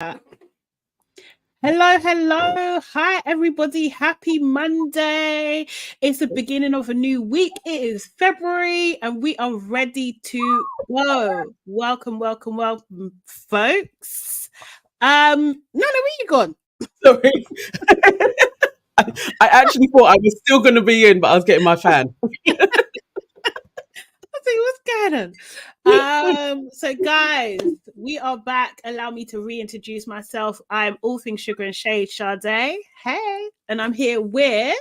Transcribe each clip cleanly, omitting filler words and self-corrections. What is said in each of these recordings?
Hello, hello. Hi, everybody. Happy Monday. It's the beginning of a new week. It is February and we are ready to go. Welcome, welcome, welcome, folks. Nana, where you gone? Sorry. I actually thought I was still going to be in, but I was getting my fan. What's going on? So guys, we are back. Allow me to reintroduce myself. I'm all things sugar and shade, Sade. Hey, and I'm here with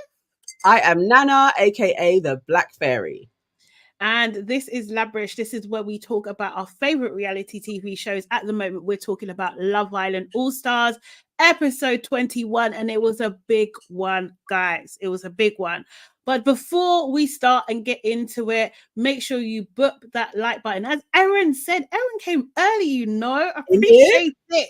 I am Nana, aka the Black Fairy. and this is LABRISH. This is where we talk about our favorite reality TV shows. At the moment, we're talking about Love Island All Stars, episode 21, and it was a big one, guys. It was a big one. But before we start and get into it, make sure you book that like button. As Erin said, Erin came early, you know. Appreciate it.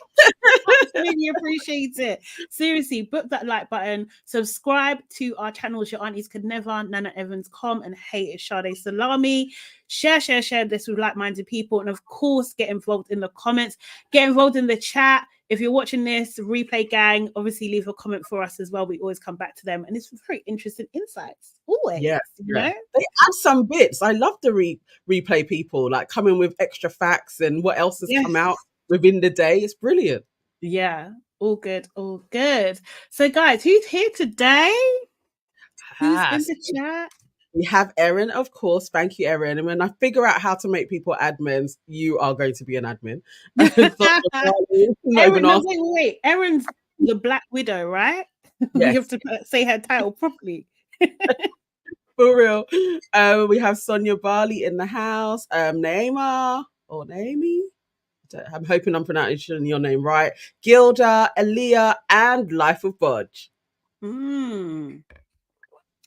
Absolutely appreciate it. Seriously, book that like button. Subscribe to our channels. Your aunties could never. Nana Evans, Com and Hey, it's Sade Salami. Share this with like-minded people. And of course, get involved in the comments. Get involved in the chat. If you're watching this, replay gang, obviously leave a comment for us as well. We always come back to them. And it's very interesting insights. Always. Yeah, you know? They add some bits. I love the replay people, like coming with extra facts and what else has come out within the day. It's brilliant. Yeah, all good, all good. So, guys, who's here today? Who's in the chat? We have Erin, of course. Thank you, Erin. And when I figure out how to make people admins, you are going to be an admin. Erin, wait. Erin's the Black Widow, right? Yes. You have to say her title properly. For real. We have Sonia Barley in the house. Naima or Naomi. I'm hoping I'm pronouncing your name right. Gilda, Aaliyah, and Life of Bodge.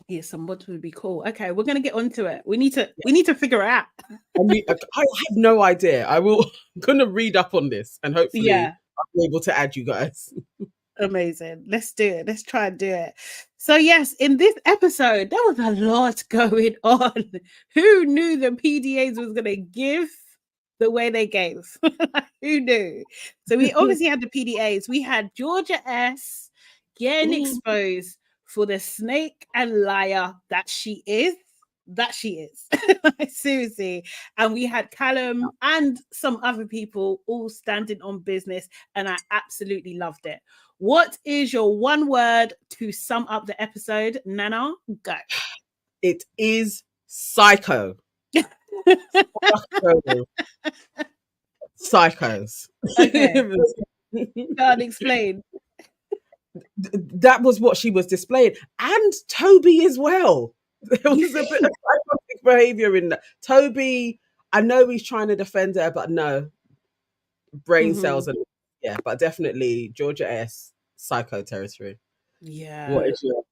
Yeah, some mods would be cool. Okay, we're gonna get onto it. We need to figure it out. I have no idea. I'm gonna read up on this and hopefully I'll be able to add you guys. Amazing. Let's do it. Let's try and do it. So yes, in this episode, there was a lot going on. Who knew the PDAs was gonna give the way they gave? Who knew? So we obviously had the PDAs. We had Georgia S getting exposed for the snake and liar that she is. Seriously. And we had Callum and some other people all standing on business, and I absolutely loved it. What is your one word to sum up the episode? Nana, go. It is psycho. Psychos. Okay. Can't explain. That was what she was displaying. And Toby as well. There was a bit of psychotic behavior in that. Toby, I know he's trying to defend her, but no. Brain cells and but definitely Georgia S. Psycho territory. Yeah. What is your?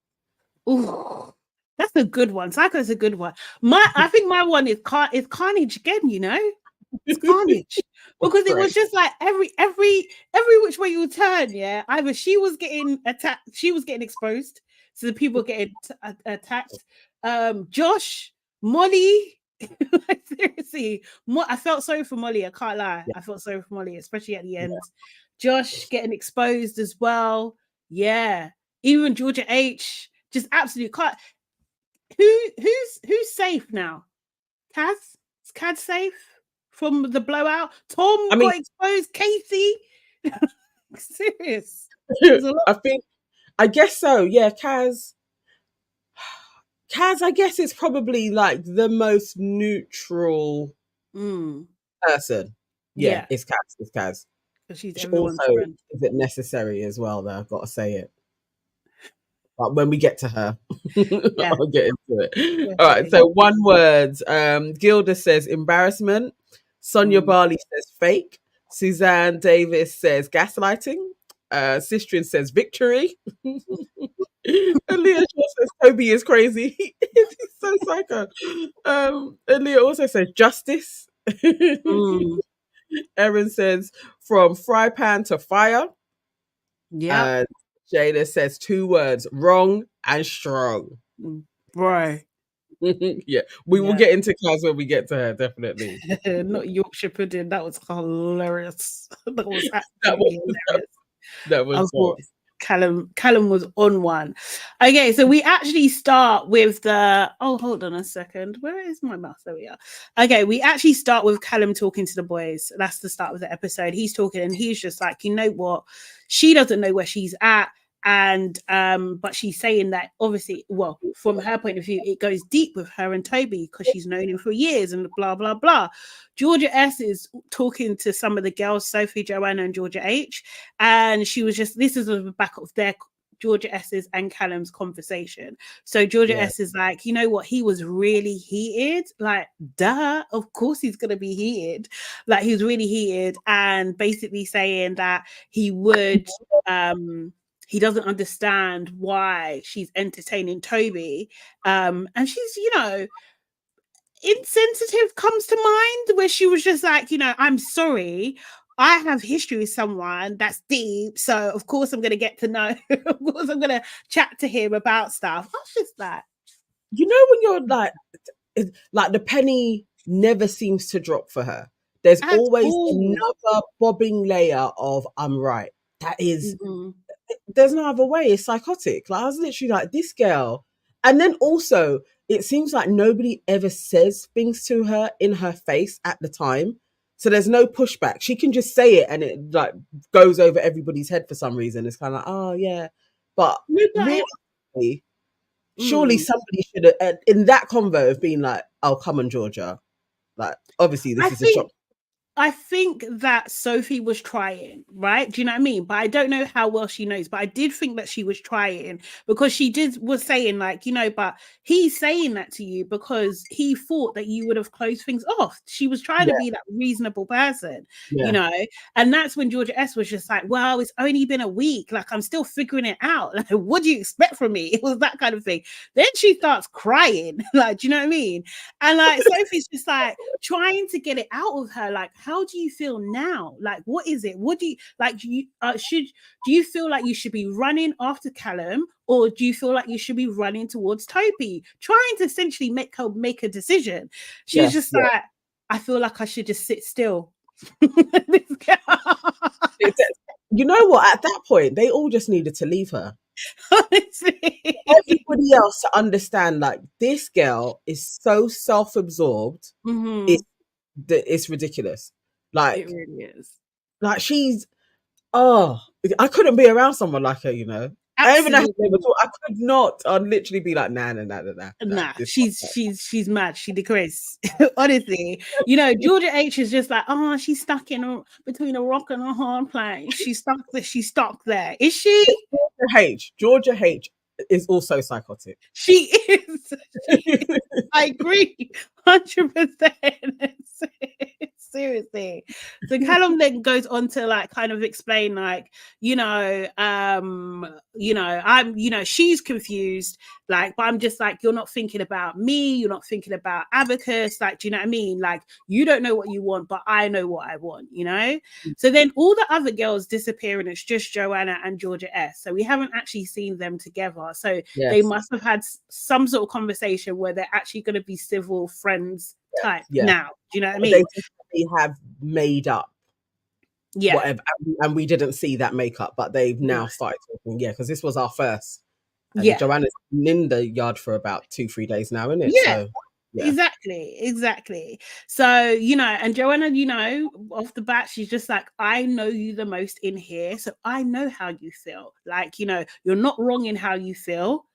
Ooh, that's a good one. Psycho is a good one. I think my one is Carnage again. You know, it's Carnage because it was just like every which way you turn. Yeah, either she was getting attacked, she was getting exposed, so the people getting attacked. Josh, Molly. Seriously, I felt sorry for Molly. I can't lie. I felt sorry for Molly, especially at the end. Josh getting exposed as well. Yeah, even Georgia H. Just absolute cut. Who's safe now? Kaz? Is Kaz safe from the blowout? Tom got exposed. Casey? Serious. I guess so. Yeah, Kaz, I guess it's probably like the most neutral person. Yeah, it's Kaz. It's Kaz. She's also, friend. Is it necessary as well, though? I've got to say it. But when we get to her, I'll get into it. All right, so one word. Gilda says embarrassment. Sonia Barley says fake. Suzanne Davis says gaslighting. Sistrin says victory. Aaliyah says Toby is crazy. He's so psycho. Aaliyah also says justice. Erin says from fry pan to fire. 'Yeah. Jada says 2 words, wrong and strong. Bro. Yeah, we will get into Kaz when we get to her, definitely. Not Yorkshire pudding. That was hilarious. That was that absolutely was hilarious. that was I thought Callum was on one. Okay, so we actually start with the hold on a second. Where is my mouse? There we are. Okay, we actually start with Callum talking to the boys. That's the start of the episode. He's talking and he's just like, you know what? She doesn't know where she's at. And but she's saying that obviously, well, from her point of view, it goes deep with her and Toby because she's known him for years and blah blah blah. Georgia S is talking to some of the girls, Sophie, Joanna, and Georgia H, and she was just, this is on the back of their Georgia S's and Callum's conversation. So Georgia S is like, you know what, he was really heated. Like, duh, of course he's gonna be heated. Like, he was really heated, and basically saying that he would he doesn't understand why she's entertaining Toby. And she's, you know, insensitive comes to mind, where she was just like, you know, I'm sorry, I have history with someone that's deep, so of course I'm going to get to know, of course I'm going to chat to him about stuff. I was just like, you know, when you're like the penny never seems to drop for her. There's always another bobbing layer of I'm right. That is, there's no other way. It's psychotic. Like, I was literally like, this girl. And then also, it seems like nobody ever says things to her in her face at the time. So there's no pushback. She can just say it and it like goes over everybody's head for some reason. It's kind of like, oh yeah. But really, surely somebody should have, in that convo, of being like, oh, come on, Georgia. Like, obviously this is a shock. I think that Sophie was trying, right? Do you know what I mean? But I don't know how well she knows. But I did think that she was trying, because she was saying, like, you know, but he's saying that to you because he thought that you would have closed things off. She was trying to be that reasonable person, you know? And that's when Georgia S was just like, well, it's only been a week. Like, I'm still figuring it out. Like, what do you expect from me? It was that kind of thing. Then she starts crying. Like, do you know what I mean? And like, Sophie's just like trying to get it out of her. Like, how do you feel now? Like, what is it? What do you like? Do you feel like you should be running after Callum, or do you feel like you should be running towards Toby? Trying to essentially make her make a decision. She's just like, I feel like I should just sit still. You know what? At that point, they all just needed to leave her. Honestly. Everybody else to understand, like, this girl is so self-absorbed. It's ridiculous. Like, it really is. Like, she's, I couldn't be around someone like her, you know. I even know how they were talking. I could not. I'd literally be like, nah. She's mad. She decreased. Honestly, you know, Georgia H is just like, oh, she's stuck between a rock and a hard place. She's stuck there. Is she? Georgia H is also psychotic. She is. I agree, 100%. Seriously. So Callum then goes on to like kind of explain, like, she's confused, like, but I'm just like, you're not thinking about me, you're not thinking about Abacus, like, do you know what I mean? Like, you don't know what you want, but I know what I want, you know? So then all the other girls disappear and it's just Joanna and Georgia S. So we haven't actually seen them together. So they must have had some sort of conversation where they're actually going to be civil friends type now. Do you know what I mean? They have made up whatever, and we didn't see that makeup, but they've now started talking, because this was our first. And Joanna's been in the yard for about 2-3 days now, isn't it? So, exactly. So, you know, and Joanna, you know, off the bat, she's just like, I know you the most in here, so I know how you feel. Like, you know, you're not wrong in how you feel.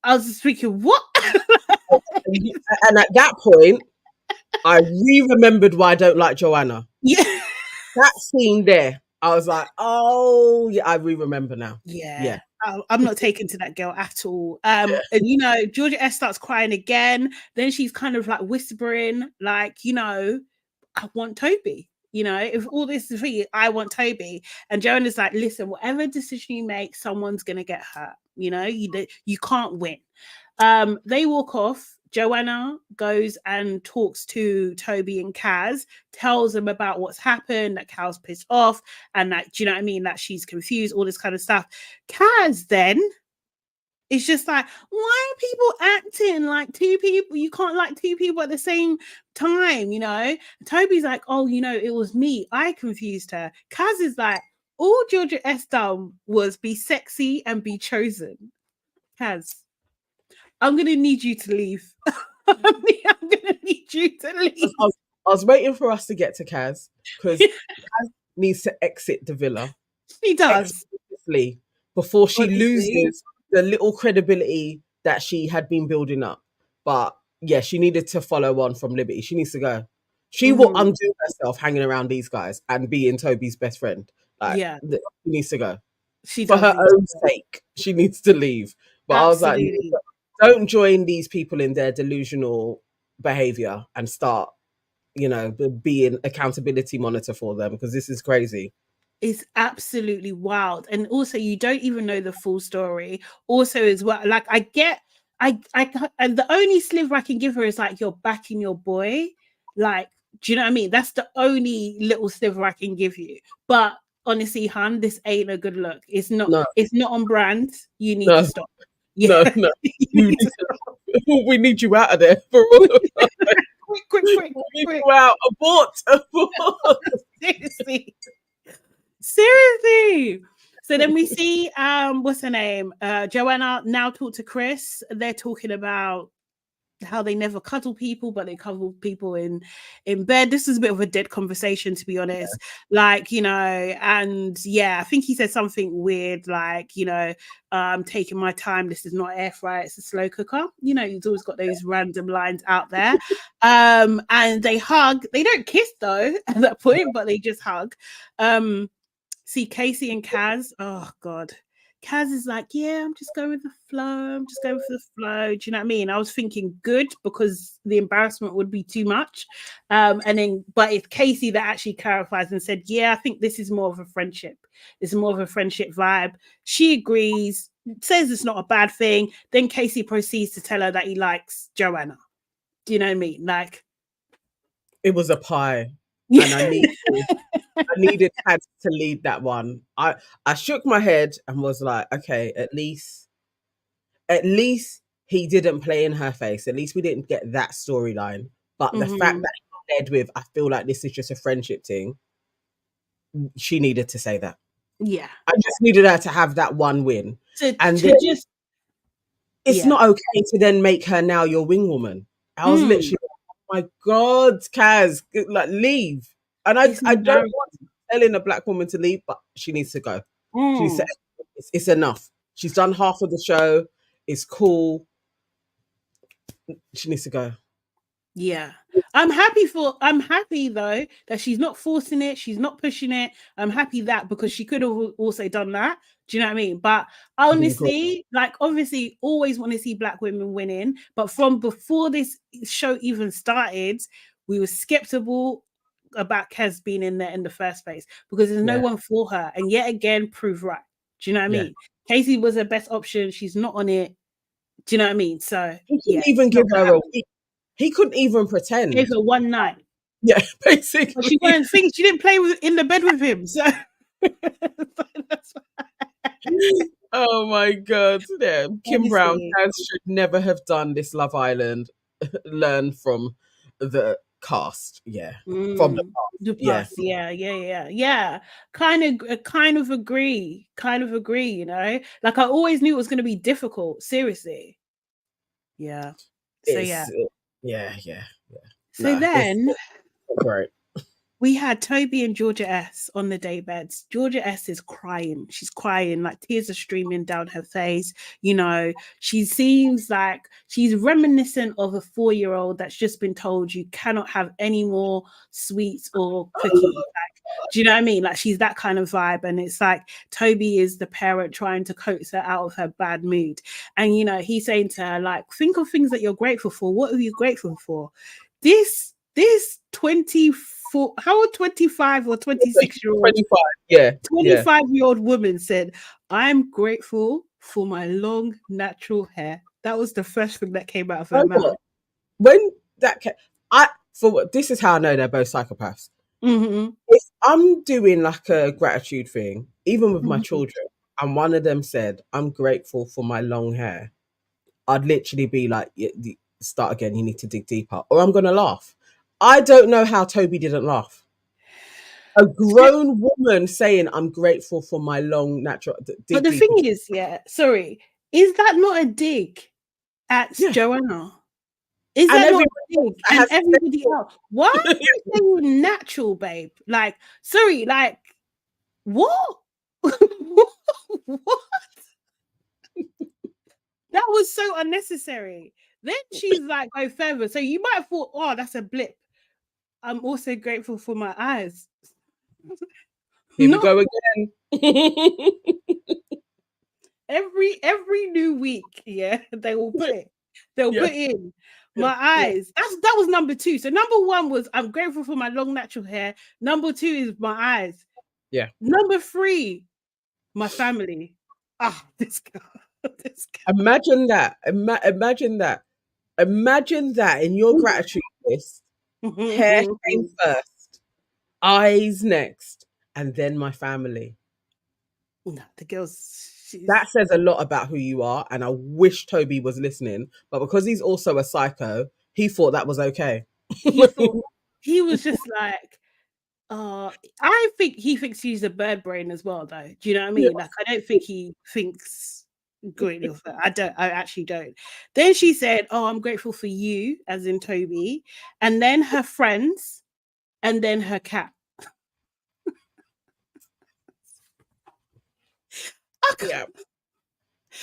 I was just thinking, what? And at that point, I remembered why I don't like Joanna. Yeah. That scene there, I was like, oh, yeah, I remember now. Yeah. I'm not taken to that girl at all. And, you know, Georgia S starts crying again. Then she's kind of like whispering, like, you know, I want Toby. You know, if all this is for you, I want Toby. And Joanna's like, listen, whatever decision you make, someone's going to get hurt. You know, you can't win. They walk off. Joanna goes and talks to Toby and Kaz, tells them about what's happened, that Cal's pissed off, and that, do you know what I mean, that she's confused, all this kind of stuff. Kaz then It's just like, why are people acting like two people? You can't like two people at the same time, you know? Toby's like, oh, you know, it was me. I confused her. Kaz is like, all Georgia S done was be sexy and be chosen. Kaz, I'm going to need you to leave. I'm going to need you to leave. I was waiting for us to get to Kaz because Kaz needs to exit the villa. She does. Before she loses the little credibility that she had been building up. But yeah, she needed to follow on from Liberty. She needs to go. She will undo herself hanging around these guys and being Toby's best friend. Like, she needs to go. For her own sake, she needs to leave. But absolutely. I was like, don't join these people in their delusional behavior and start, you know, being accountability monitor for them, because this is crazy. It's absolutely wild. And also, you don't even know the full story. Also, as well, like I and the only sliver I can give her is like, you're backing your boy. Like, do you know what I mean? That's the only little sliver I can give you. But honestly, hun, this ain't a good look. It's not. No. It's not on brand. You need to stop. Yeah. No. We need you out of there. quick. You out. Abort. Seriously. So then we see what's her name? Joanna now talk to Chris. They're talking about how they never cuddle people, but they cuddle people in bed. This is a bit of a dead conversation, to be honest. Like, you know, and yeah, I think he said something weird, like, you know, taking my time, this is not air fryer, it's a slow cooker. You know, he's always got those random lines out there. And they hug. They don't kiss though at that point, but they just hug. See Casey and Kaz. Oh God. Kaz is like, yeah, I'm just going with the flow. I'm just going for the flow. Do you know what I mean? I was thinking good, because the embarrassment would be too much. But it's Casey that actually clarifies and said, yeah, I think this is more of a friendship. It's more of a friendship vibe. She agrees, says it's not a bad thing. Then Casey proceeds to tell her that he likes Joanna. Do you know what I mean? Like, it was a pie. And I needed Kaz to lead that one. I shook my head and was like, okay, at least he didn't play in her face. At least we didn't get that storyline. But the fact that he led with, I feel like this is just a friendship thing, she needed to say that. Yeah. I just needed her to have that one win. It's not okay to then make her now your wing woman. I was literally, oh my God, Kaz, like, leave. And I don't want telling a black woman to leave, but she needs to go. She needs to, it's enough. She's done half of the show. It's cool. She needs to go. Yeah. I'm happy though that she's not forcing it, she's not pushing it. I'm happy that, because she could have also done that. Do you know what I mean? But honestly, like, obviously always want to see black women winning, but from before this show even started, we were skeptical about Kaz being in there in the first place, because there's no one for her, and yet again prove right. Do you know what I mean? Casey was her best option. She's not on it. Do you know what I mean? So he couldn't even give her a week. He couldn't even pretend. Gave her one night. Yeah, basically. But she weren't think she didn't play in the bed with him. So oh my God. Yeah. Kim Brown should never have done this Love Island. Learn from the cast. Yeah. From the past. Yeah. Kind of agree, you know. Like, I always knew it was going to be difficult, seriously. Yeah. So yeah. So then we had Toby and Georgia S on the daybeds. Georgia S is crying. She's crying, like tears are streaming down her face. You know, she seems like she's reminiscent of a 4-year-old that's just been told you cannot have any more sweets or cookies. Like, do you know what I mean? Like, she's that kind of vibe. And it's like Toby is the parent trying to coax her out of her bad mood. And, you know, he's saying to her, like, think of things that you're grateful for. What are you grateful for? This 24, how old, 25 or 26-year-old? 25, yeah. 25-year-old woman said, I'm grateful for my long natural hair. That was the first thing that came out of her mouth. When that this is how I know they're both psychopaths. If I'm doing like a gratitude thing, even with my children, and one of them said, "I'm grateful for my long hair," I'd literally be like, start again, you need to dig deeper, or I'm gonna laugh. I don't know how Toby didn't laugh. A grown woman saying, "I'm grateful for my long natural." But the thing is, is that not a dig at Joanna? Is that not a dig? And everybody else? Why are you saying natural, babe? Like, sorry, like, what? What? That was so unnecessary. Then she's like, go further. So you might have thought, oh, that's a blip. I'm also grateful for my eyes. Here we go again. Every new week, they will put it. They'll put in my eyes. That was number 2. So number 1 was I'm grateful for my long natural hair. Number 2 is my eyes. Yeah. Number 3, my family. This girl. Imagine that. Imagine that. Imagine that in your gratitude list. Hair came first, eyes next, and then my family. No, the girls. That says a lot about who you are, and I wish Toby was listening, but because he's also a psycho, he thought that was okay. He was just like, I think he thinks he's a bird brain as well, though. Do you know what I mean? Like, I don't think he thinks greatly of her. I actually don't. Then she said, "Oh, I'm grateful for you," as in Toby, and then her friends, and then her cat.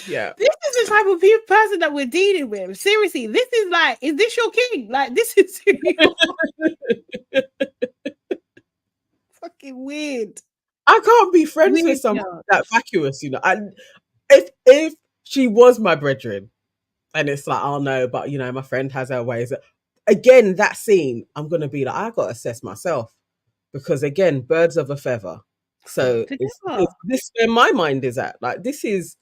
Yeah. This is the type of person that we're dealing with. Seriously, this is like, is this your king? Like, this is fucking weird. I can't be friends with someone that vacuous, you know. And if she was my brethren, and it's like, oh no, but you know, my friend has her ways. Again, that scene, I'm gonna be like, I gotta assess myself, because again, birds of a feather. So it's this where my mind is at. Like, this is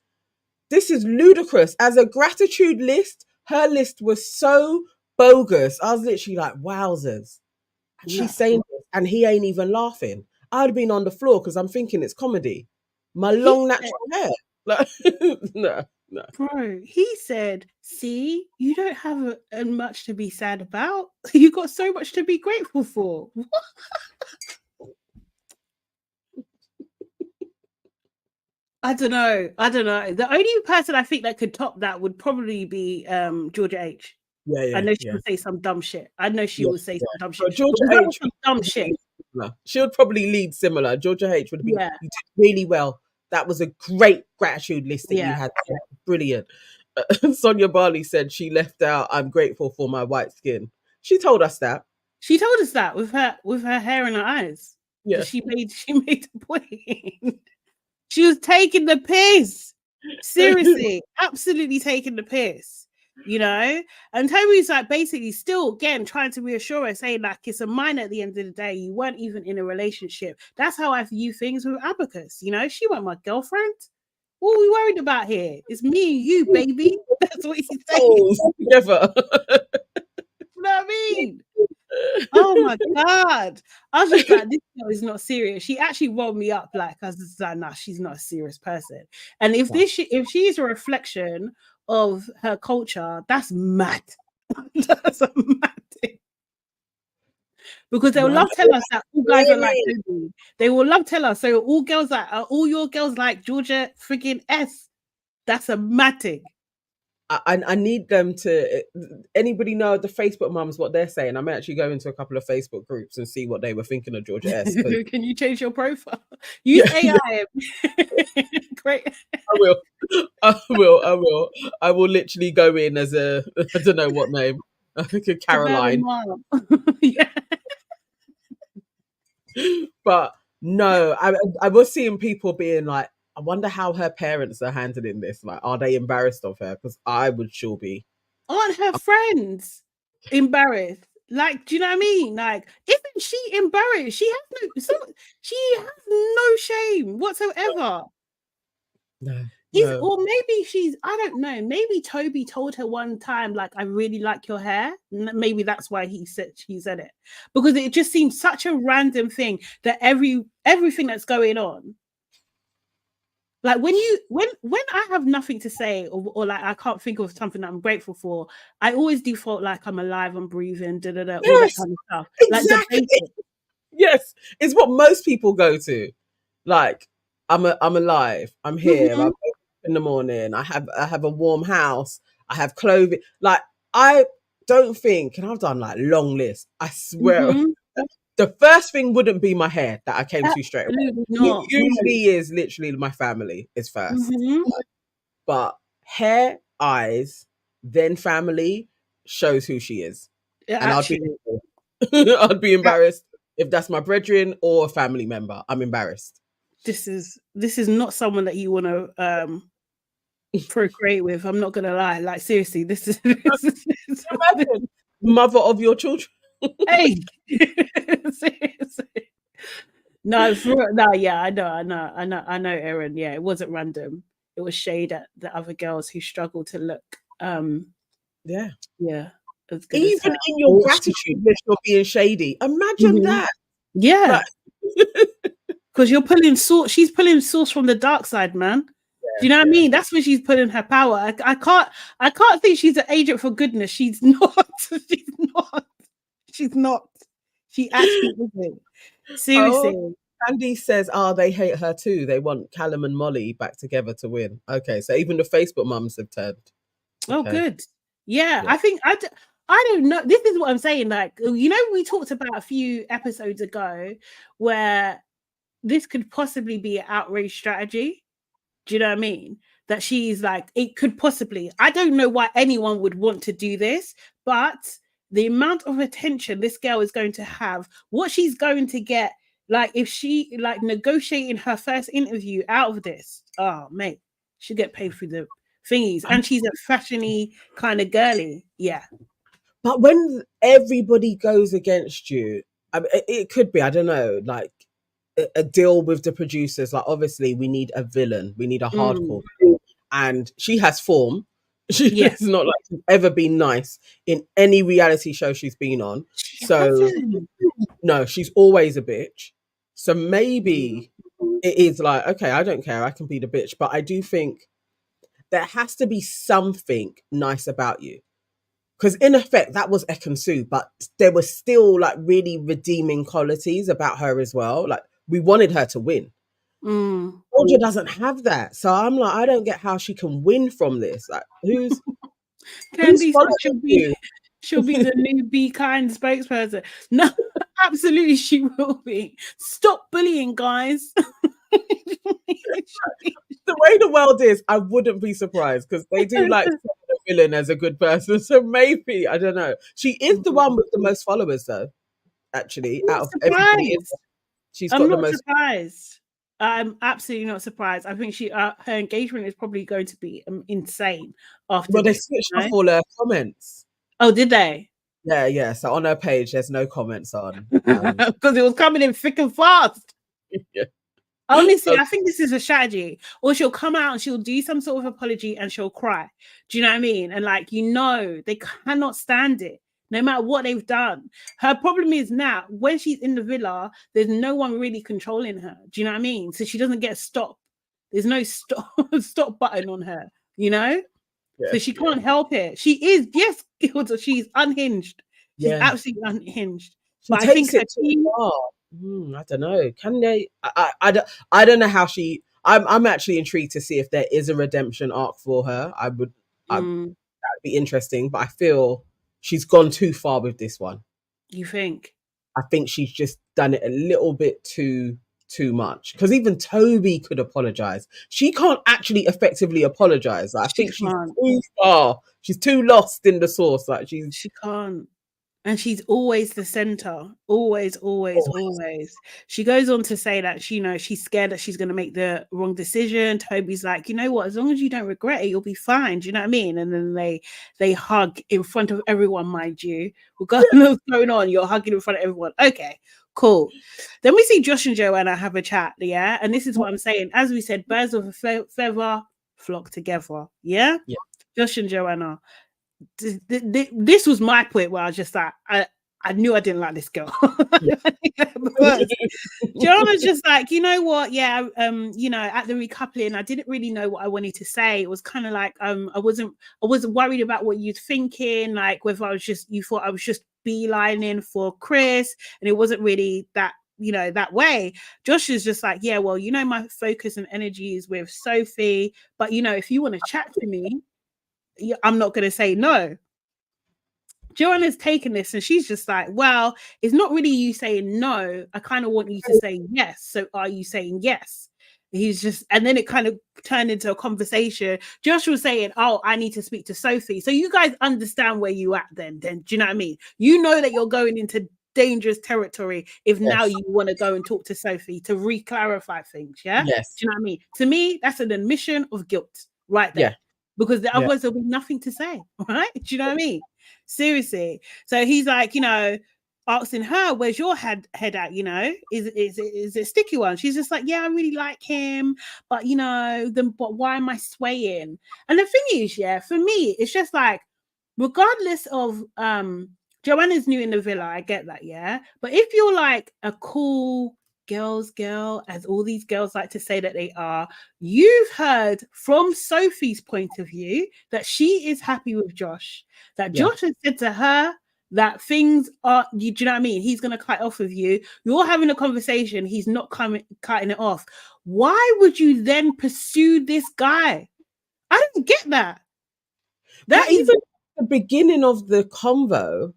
ludicrous. As a gratitude list, her list was so bogus. I was literally like, wowzers. And she's saying this, and he ain't even laughing. I'd have been on the floor because I'm thinking it's comedy. My long natural hair. Like, no. Bro, he said, see, you don't have much to be sad about. You got so much to be grateful for. I don't know. The only person I think that could top that would probably be Georgia H. Yeah. I know she would say some dumb shit. I know she will say some dumb shit. Georgia H, some dumb shit. She would probably lead similar. Georgia H would have been, you did really well. That was a great gratitude list that you had. Brilliant. Sonia Barley said she left out, "I'm grateful for my white skin." She told us that. She told us that with her hair and her eyes. Yeah. She made the point. She was taking the piss. Seriously, absolutely taking the piss. You know? And Toby's like basically still again trying to reassure her, saying like it's a minor at the end of the day. You weren't even in a relationship. That's how I view things with Abacus. You know, she wasn't my girlfriend. What are we worried about here? It's me and you, baby. That's what he's saying. Together. You know what I mean? Oh my god! I was just like, this girl is not serious. She actually woke me up. Like, I was just like, nah, she's not a serious person. And if she's a reflection of her culture, that's mad. That's a mad thing. Because they'll love tell us that all guys are like Toby. They will love tell us. So all your girls like Georgia freaking S. That's a mad thing. I need them to. Anybody know the Facebook mums what they're saying? I may actually go into a couple of Facebook groups and see what they were thinking of Georgia S. Can you change your profile? Use AI. Great. I will. I will literally go in as a, I don't know what name. I think a Caroline. Yeah. But no, I was seeing people being like, I wonder how her parents are handling this. Like, are they embarrassed of her? Because I would sure be. Aren't her friends embarrassed? Like, do you know what I mean? Like, isn't she embarrassed? She has no shame whatsoever. No. Or maybe I don't know. Maybe Toby told her one time, like, I really like your hair. Maybe that's why he said it. Because it just seems such a random thing that everything that's going on. Like when I have nothing to say, or like I can't think of something that I'm grateful for, I always default like I'm alive, I'm breathing, all that kind of stuff. Exactly. Like the basic. Yes, it's what most people go to. Like, I'm alive. I'm here. I wake up in the morning. I have a warm house. I have clothing. Like, I don't think, and I've done like long lists. I swear, the first thing wouldn't be my hair that I came to straight away. Not. It usually is literally my family is first, but hair, eyes, then family shows who she is, and I'd be embarrassed if that's my brethren or a family member. I'm embarrassed. This is not someone that you want to procreate with. I'm not gonna lie. Like seriously, this is mother of your children. Hey, seriously. No, yeah, I know, Erin. Yeah, it wasn't random. It was shade at the other girls who struggled to look. Yeah. Even in your gratitude list, you're being shady. Imagine that. Yeah. Because you're pulling source. She's pulling source from the dark side, man. Do you know what I mean? That's when she's putting her power. I can't think she's an agent for goodness. She's not. She's not. She actually isn't. Seriously. Oh, Andy says, they hate her too. They want Callum and Molly back together to win. Okay, so even the Facebook mums have turned. Okay. Oh, good. Yeah, I think I don't know. This is what I'm saying. Like, you know, we talked about a few episodes ago where this could possibly be an outrage strategy. Do you know what I mean? That she's like, it could possibly. I don't know why anyone would want to do this, but the amount of attention this girl is going to have, what she's going to get, like if she like negotiating her first interview out of this, oh mate, she'll get paid through the thingies. And she's a fashiony kind of girly. Yeah. But when everybody goes against you, I mean, it could be, I don't know, like a deal with the producers. Like, obviously, we need a villain, we need a hardcore, and she has form. She's not like she's ever been nice in any reality show she's been on. No, she's always a bitch. So maybe it is like, okay, I don't care, I can be the bitch, but I do think there has to be something nice about you. Because in effect, that was Ekansu, but there were still like really redeeming qualities about her as well. Like, we wanted her to win. Georgia doesn't have that. So I'm like, I don't get how she can win from this. Like, who's she'll be the new Be Kind spokesperson. No, absolutely she will be. Stop bullying, guys. The way the world is, I wouldn't be surprised because they do like the villain as a good person. So maybe, I don't know. She is the one with the most followers, though. Actually, out of everybody, she's got the most. Surprised. I'm absolutely not surprised. I think her engagement is probably going to be insane after. Well, they switched off all her comments. Oh, did they? Yeah. So on her page, there's no comments on because it was coming in thick and fast. Yeah. Honestly, I think this is a strategy. Or she'll come out and she'll do some sort of apology and she'll cry. Do you know what I mean? And like, they cannot stand it, no matter what they've done. Her problem is now, when she's in the villa, there's no one really controlling her. Do you know what I mean? So she doesn't get a stop. There's no stop button on her, you know? Yeah, so she can't help it. She is, yes, she's unhinged. She's absolutely unhinged. But I think her team... I don't know. Can they? I don't know how she. I'm actually intrigued to see if there is a redemption arc for her. That'd be interesting. But I feel she's gone too far with this one. You think? I think she's just done it a little bit too much. Because even Toby could apologize. She can't actually effectively apologize. Like, I think she's too far. She's too lost in the sauce. Like she can't. And she's always the center. Always. She goes on to say that she's scared that she's going to make the wrong decision. Toby's like, you know what? As long as you don't regret it, you'll be fine. Do you know what I mean? And then they hug in front of everyone, mind you. Regardless of what's going on, you're hugging in front of everyone. Okay, cool. Then we see Josh and Joanna have a chat, yeah? And this is what I'm saying. As we said, birds of a feather flock together, yeah? Yeah. Josh and Joanna. This was my point where I was just like, I knew I didn't like this girl. Because John was just like, you know what? Yeah, you know, at the recoupling, I didn't really know what I wanted to say. It was kind of like, I wasn't worried about what you're thinking, like whether you thought I was just beelining for Chris, and it wasn't really that, you know, that way. Josh is just like, yeah, well, you know, my focus and energy is with Sophie, but you know, if you want to chat to me, I'm not going to say no. Joanna's taken this and she's just like, well, it's not really you saying no. I kind of want you to say yes. So are you saying yes? He's just, and then it kind of turned into a conversation. Josh was saying, oh, I need to speak to Sophie. So you guys understand where you at then. Do you know what I mean? You know that you're going into dangerous territory if now you want to go and talk to Sophie to re-clarify things. Yeah. Yes. Do you know what I mean? To me, that's an admission of guilt right there. Yeah. Because otherwise there'll be nothing to say. Right? Do you know what I mean? Seriously. So he's like, you know, asking her, where's your head at, you know, is it a sticky one? She's just like, yeah, I really like him, but you know, but why am I swaying? And the thing is, yeah, for me, it's just like, regardless of Joanna's new in the villa, I get that, yeah. But if you're like a cool girl's girl, as all these girls like to say that they are, you've heard from Sophie's point of view that she is happy with Josh, that Josh has said to her that things are, do you know what I mean? He's going to cut off with you. You're having a conversation. He's not cutting it off. Why would you then pursue this guy? I don't get that. That even the beginning of the convo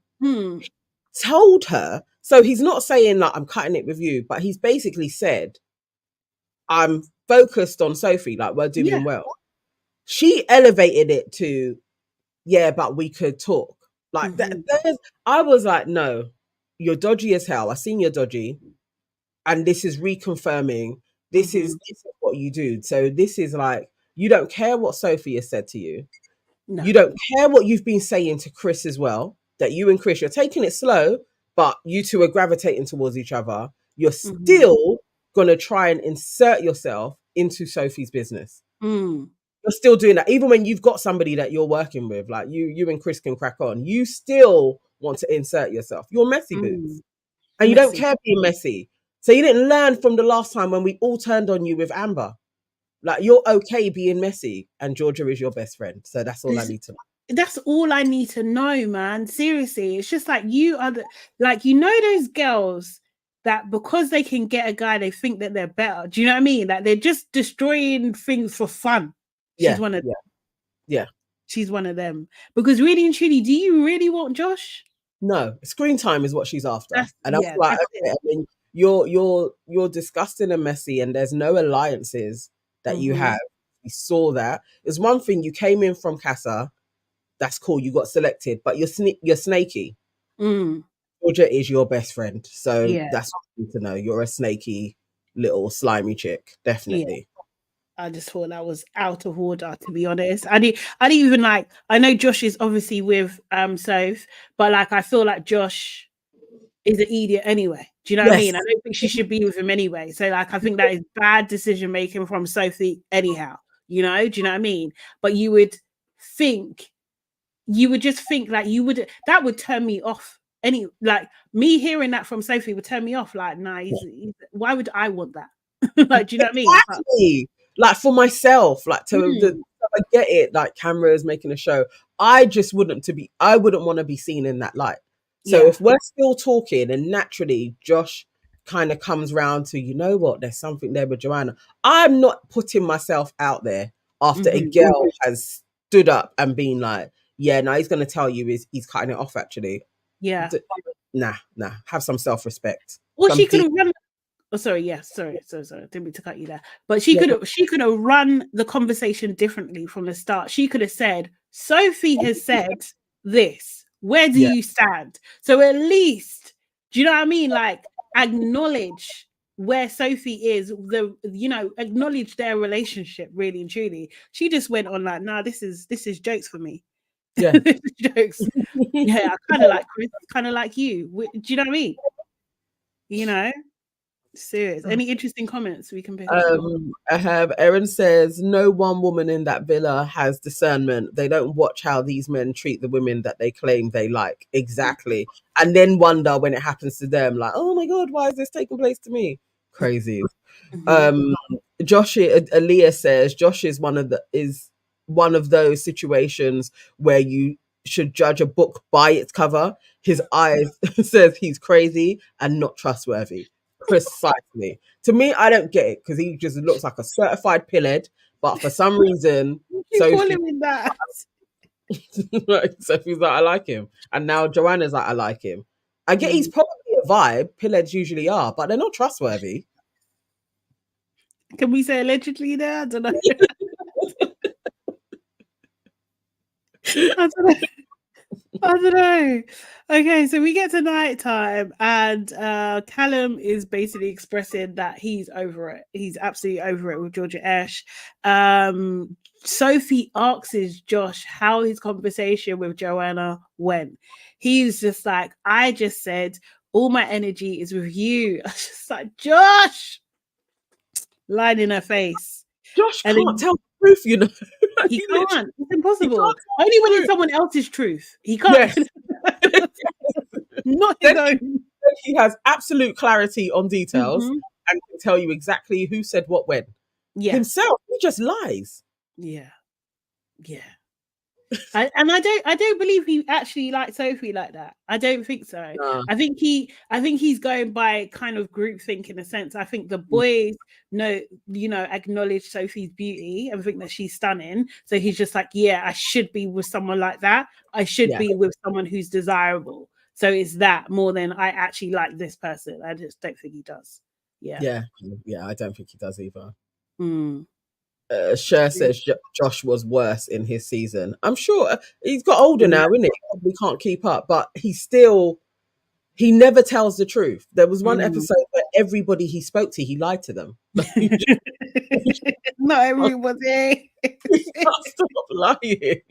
told her. So he's not saying like I'm cutting it with you, but he's basically said, I'm focused on Sophie, like we're doing well. She elevated it to, yeah, but we could talk. Like I was like, no, you're dodgy as hell. I seen you're dodgy. And this is reconfirming this is what you do. So this is like, you don't care what Sophie has said to you. No. You don't care what you've been saying to Chris as well, that you and Chris, you're taking it slow, but you two are gravitating towards each other. You're still going to try and insert yourself into Sophie's business. You're still doing that. Even when you've got somebody that you're working with, like you and Chris can crack on, you still want to insert yourself. You're messy boots. And you don't care being messy. So you didn't learn from the last time when we all turned on you with Amber. Like, you're okay being messy, and Georgia is your best friend. So that's all I need to know. That's all I need to know, man. Seriously. It's just like you are like, you know, those girls that because they can get a guy, they think that they're better. Do you know what I mean? Like, they're just destroying things for fun. She's one of them. Yeah. She's one of them. Because really and truly, do you really want Josh? No. Screen time is what she's after. And I was like, okay, I mean, you're disgusting and messy, and there's no alliances that you have. We saw that. There's one thing, you came in from Casa, that's cool, you got selected, but you're snaky. Georgia is your best friend, so that's what you need to know. You're a snaky little slimy chick, definitely. I just thought that was out of order, to be honest. I didn't even like, I know Josh is obviously with Soph, but like I feel like Josh is an idiot anyway. Do you know what I mean? I don't think she should be with him anyway. So like, I think that is bad decision making from Sophie anyhow. You know, do you know what I mean? But you would just think like that would turn me off. Like me hearing that from Sophie would turn me off. Like, nah, why would I want that? Like, do you know what I mean? Exactly. Like for myself, like I get it, like cameras making a show. I wouldn't want to be seen in that light. So if we're still talking and naturally Josh kind of comes round to, you know what, there's something there with Joanna, I'm not putting myself out there after a girl has stood up and been like, yeah, now he's going to tell you he's cutting it off actually. Yeah. Nah. Have some self-respect. Well, she could have run. Oh, sorry. Yes. Sorry. Didn't mean to cut you there. But she could have run the conversation differently from the start. She could have said, Sophie has said this. Where do you stand? So at least, do you know what I mean? Like, acknowledge where Sophie is, acknowledge their relationship, really and truly. She just went on like, nah, this is jokes for me. Yeah. This is jokes. Yeah, I kind of like Chris, kind of like you. Do you know what I mean? You know? Serious. Any interesting comments we can pick up? I have Erin says, no one woman in that villa has discernment. They don't watch how these men treat the women that they claim they like. Exactly. And then wonder when it happens to them, like, oh my God, why is this taking place to me? Crazy. Josh Aaliyah says Josh is one of those situations where you should judge a book by its cover. His eyes says he's crazy and not trustworthy. Precisely. To me, I don't get it because he just looks like a certified pillhead, but for some reason, Sophie, that. Sophie's like, I like him. And now Joanna's like, I like him. I get he's probably a vibe, pillheads usually are, but they're not trustworthy. Can we say allegedly there? I don't know. I don't know. Okay, so we get to nighttime, and Callum is basically expressing that he's over it. He's absolutely over it with Georgia Ash. Sophie asks Josh how his conversation with Joanna went. He's just like, I just said, all my energy is with you. I was just like, Josh! Lying in her face. Josh can't tell the truth, you know. He can't. It's impossible. Only when it's someone else's truth. He can't. Yes. Not his own. He has absolute clarity on details and can tell you exactly who said what when. Yeah. Himself, he just lies. Yeah. Yeah. I don't believe he actually liked Sophie like that. I don't think so. No. I think he's going by kind of groupthink in a sense. I think the boys acknowledge Sophie's beauty and think that she's stunning. So he's just like, yeah, I should be with someone like that. I should be with someone who's desirable. So it's that more than I actually like this person. I just don't think he does. Yeah, I don't think he does either. Cher says Josh was worse in his season. I'm sure he's got older now, isn't he? Probably can't keep up, but he never tells the truth. There was one episode where everybody he spoke to, he lied to them. Not everybody. He can't stop lying.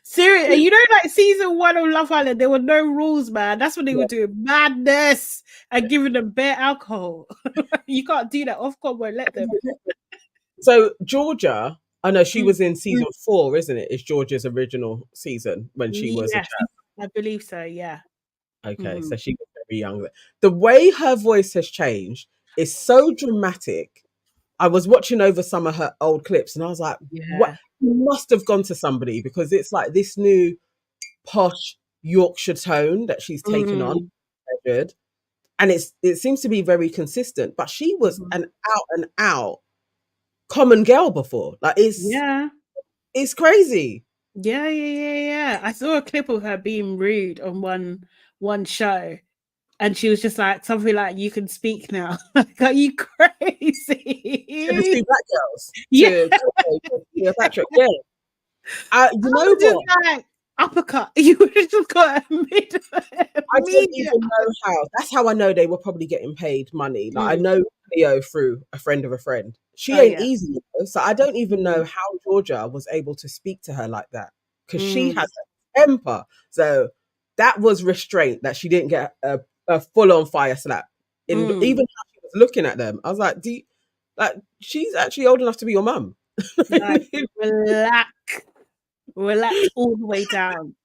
Seriously, you know, like season 1 of Love Island, there were no rules, man. That's when they were doing madness and giving them bare alcohol. You can't do that. Ofcom won't let them. So Georgia, I know she was in season 4, isn't it? It's Georgia's original season when she was a child. I believe so. Yeah. Okay, so she was very young. The way her voice has changed is so dramatic. I was watching over some of her old clips and I was like, what? You must have gone to somebody because it's like this new posh Yorkshire tone that she's taken on. Good. And it seems to be very consistent. But she was an out and out common girl before. Like it's crazy. Yeah. I saw a clip of her being rude on one show. And she was just like something like, "You can speak now." Like, are you crazy? To the 2 black girls. Yeah. Patrick. Yeah. You know what? Like, uppercut. You would have just got a mid. I don't even know how. That's how I know they were probably getting paid money. Like I know Leo through a friend of a friend. She ain't easy, you know? So I don't even know how Georgia was able to speak to her like that because she has a temper. So that was restraint that she didn't get a full-on fire slap. Even how she was looking at them, I was like, she's actually old enough to be your mum. Like, relax all the way down.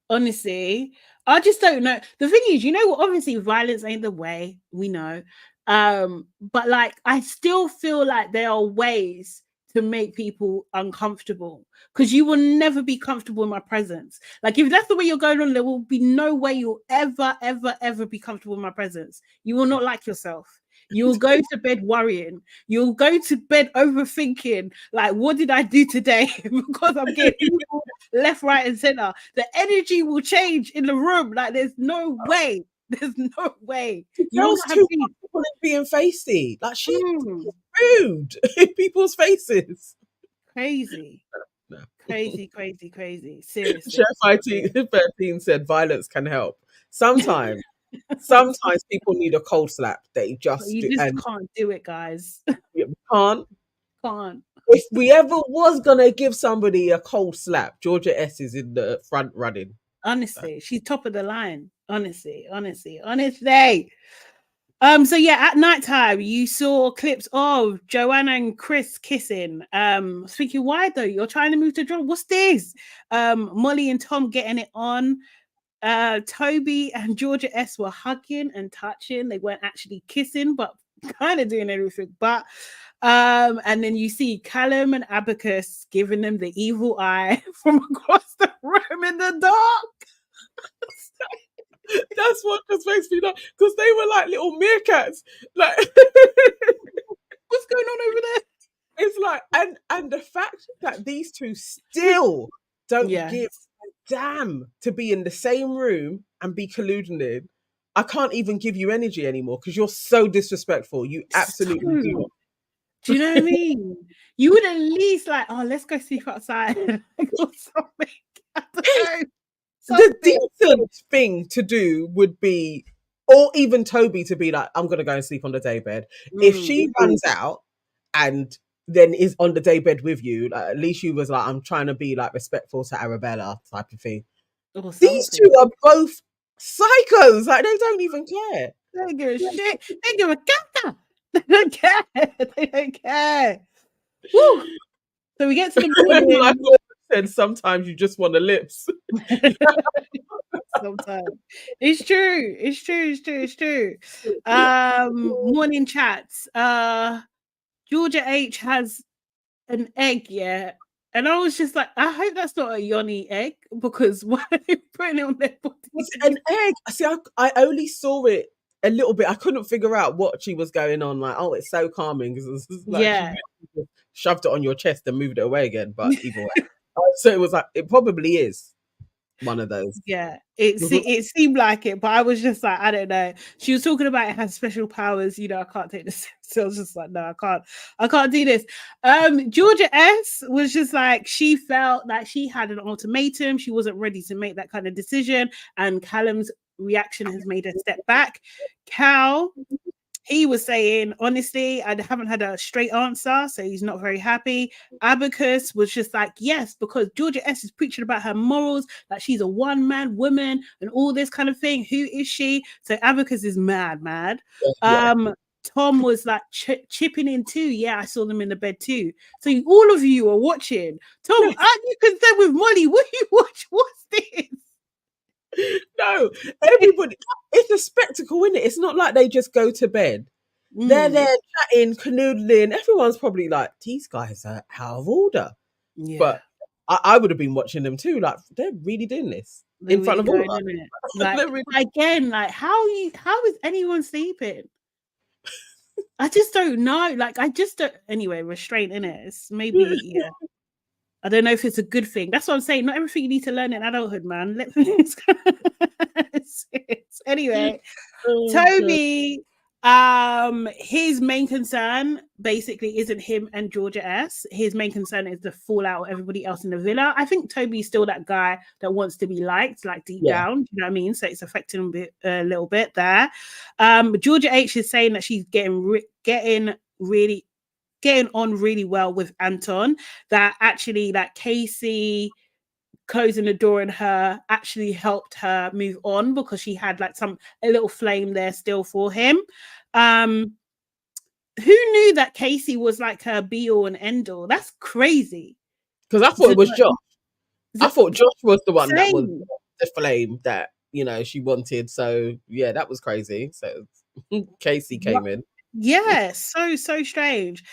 Honestly, I just don't know. The thing is, you know what? Obviously, violence ain't the way. We know, but like, I still feel like there are ways to make people uncomfortable because you will never be comfortable in my presence. Like if that's the way you're going on, there will be no way you'll ever be comfortable in my presence. You will not like yourself. You will go to bed worrying. You'll go to bed overthinking, like, what did I do today? Because I'm getting people left, right, and center. The energy will change in the room. Like there's no way. There's no way. You're too being feisty. Like she's rude in people's faces. Crazy. No. Crazy. Seriously. Chef 13 said violence can help. Sometimes people need a cold slap. They just can't do it, guys. You can't. If we ever was gonna give somebody a cold slap, Georgia S is in the front running. Honestly, she's top of the line. Honestly. So yeah, at nighttime you saw clips of Joanna and Chris kissing. Thinking, why though? You're trying to move to drum. What's this? Molly and Tom getting it on. Toby and Georgia S were hugging and touching. They weren't actually kissing, but kind of doing everything. But and then you see Callum and Abacus giving them the evil eye from across the room in the dark. That's what just makes me laugh, because they were like little meerkats. Like, what's going on over there? It's like, and the fact that these two still don't give a damn to be in the same room and be colluding. I can't even give you energy anymore because you're so disrespectful. You absolutely do. Do you know what I mean? You would at least like, oh, let's go sleep outside or something. I don't know. The decent thing to do would be, or even Toby to be like, I'm going to go and sleep on the daybed. If she runs out and then is on the daybed with you, like, at least you was like, I'm trying to be like respectful to Arabella type of thing. These two are both psychos. Like, they don't even care. They don't give a shit. They give a caca. They don't care. They don't care. Woo. So we get to the morning. Like I said, sometimes you just want the lips. Sometimes it's true. Morning chats. Georgia H has an egg, and I was just like, I hope that's not a Yoni egg, because why are they putting it on their body? It's an egg. See, I only saw it a little bit. I couldn't figure out what she was going on. Like, oh, it's so calming because it's like she shoved it on your chest and moved it away again. But either way, so it was like, it probably is one of those. Yeah, it seemed like it, but I was just like, I don't know. She was talking about it has special powers. You know, I can't take this. So I was just like, no, I can't do this. Georgia S was just like, she felt like she had an ultimatum. She wasn't ready to make that kind of decision, and Callum's reaction has made her step back. Cal, he was saying, honestly, I haven't had a straight answer, so he's not very happy. Abacus was just like, yes, because Georgia S is preaching about her morals, that she's a one-man woman and all this kind of thing. Who is she? So Abacus is mad. Tom was like chipping in too. Yeah, I saw them in the bed too. So all of you are watching. Tom, aren't you concerned with Molly? What you watch? What's this? No, everybody, it's a spectacle, isn't it? It's not like they just go to bed. They're there chatting, canoodling. Everyone's probably like, these guys are out of order. Yeah. But I would have been watching them too. Like, they're really doing this in front of all of us. Like, again, like, how is anyone sleeping? I just don't know. Like, I just don't. Anyway, restraint in it. It's maybe I don't know if it's a good thing. That's what I'm saying. Not everything you need to learn in adulthood, man. Anyway, Toby, his main concern basically isn't him and Georgia S. His main concern is the fallout of everybody else in the villa. I think Toby's still that guy that wants to be liked, like deep down. You know what I mean? So it's affecting him a little bit there. Georgia H is saying that she's getting on really well with Anton, that actually that Casey closing the door on her actually helped her move on, because she had like a little flame there still for him. Who knew that Casey was like her be all and end all? That's crazy. Because I thought it was Josh. I thought Josh was the one that was the flame that, you know, she wanted. So yeah, that was crazy. So Casey came in. Yeah, so strange.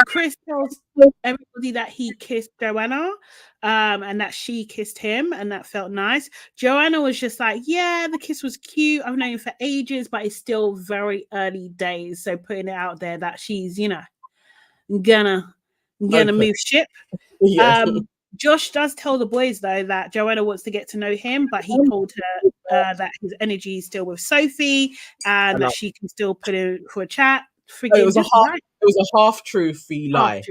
Chris tells everybody that he kissed Joanna, and that she kissed him, and that felt nice. Joanna was just like, yeah, the kiss was cute. I've known him for ages, but it's still very early days. So putting it out there that she's, you know, gonna move ship. Yeah. Josh does tell the boys though that Joanna wants to get to know him, but he told her that his energy is still with Sophie, and that she can still put in for a chat. It was a half-truthy lie.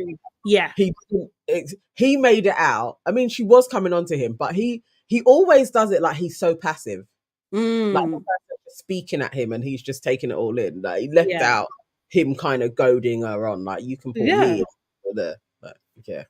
Yeah, he made it out. I mean, she was coming on to him, but he always does it like he's so passive, like the person just speaking at him, and he's just taking it all in. Like, he left out him kind of goading her on, like, you can pull me over there. But, yeah.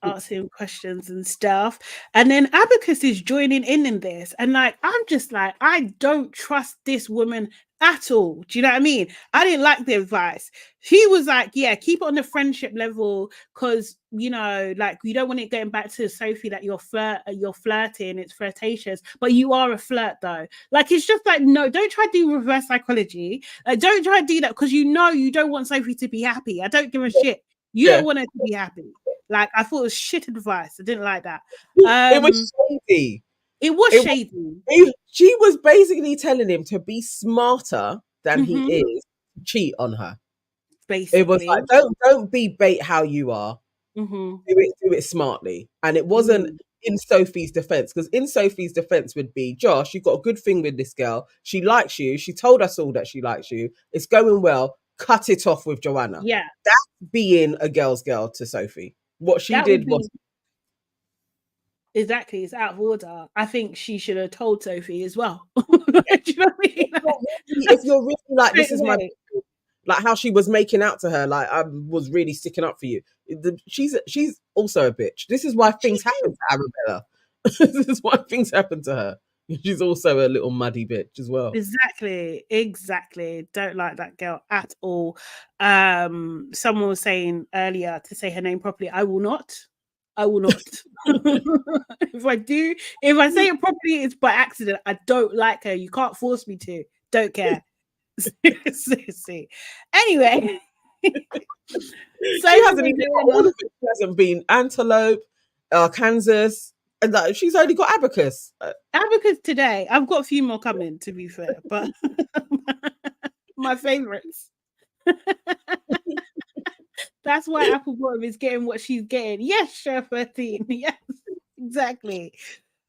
asking questions and stuff. And then Abacus is joining in this. And like, I'm just like, I don't trust this woman at all. Do you know what I mean? I didn't like the advice. He was like, yeah, keep it on the friendship level because, you know, like you don't want it getting back to Sophie that you're flirting, it's flirtatious, but you are a flirt though. Like, it's just like, no, don't try to do reverse psychology. Don't try to do that because you know you don't want Sophie to be happy. I don't give a shit. You don't want her to be happy. Like, I thought it was shit advice. I didn't like that. It was shady. It was shady. She was basically telling him to be smarter than he is to cheat on her. Basically. It was like, don't be bait how you are. Do it smartly. And it wasn't in Sophie's defense, because in Sophie's defense would be, Josh, you've got a good thing with this girl. She likes you. She told us all that she likes you. It's going well. Cut it off with Joanna. Yeah. That's being a girl's girl to Sophie. What she did was... Exactly, it's out of order. I think she should have told Sophie as well. Do you know what I mean? If you're really like, this is my... Like how she was making out to her, like I was really sticking up for you. She's also a bitch. This is why things happen to Arabella. This is why things happen to her. She's also a little muddy bitch as well. Exactly. Don't like that girl at all. Someone was saying earlier to say her name properly. I will not. If I say it properly, it's by accident. I don't like her. You can't force me to. Don't care. Seriously. Anyway, so she hasn't even got all of it. She hasn't been Antelope, Kansas, and she's only got Abacus. Abacus today. I've got a few more coming, to be fair, but my favorites. That's why Apple Bottom is getting what she's getting. Yes, Share 13. Yes, exactly.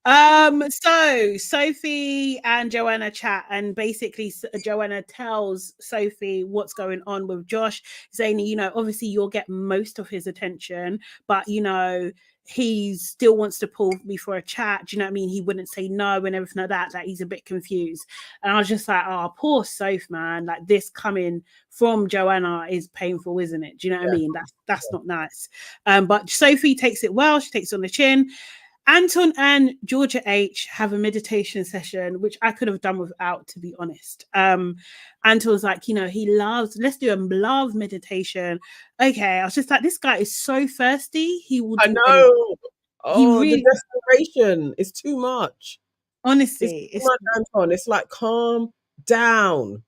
So Sophie and Joanna chat, and basically Joanna tells Sophie what's going on with Josh, saying, you know, obviously you'll get most of his attention, but you know, he still wants to pull me for a chat. Do you know what I mean? He wouldn't say no and everything like that he's a bit confused. And I was just like, oh, poor Soph, man. Like, this coming from Joanna is painful, isn't it? Do you know what I mean? That's not nice. But Sophie takes it well. She takes it on the chin. Anton and Georgia H have a meditation session, which I could have done without, to be honest. Anton's like, you know, let's do a love meditation. Okay, I was just like, this guy is so thirsty. He will do I know. The desperation is too much. Honestly, it's too much, Anton. It's like, calm down.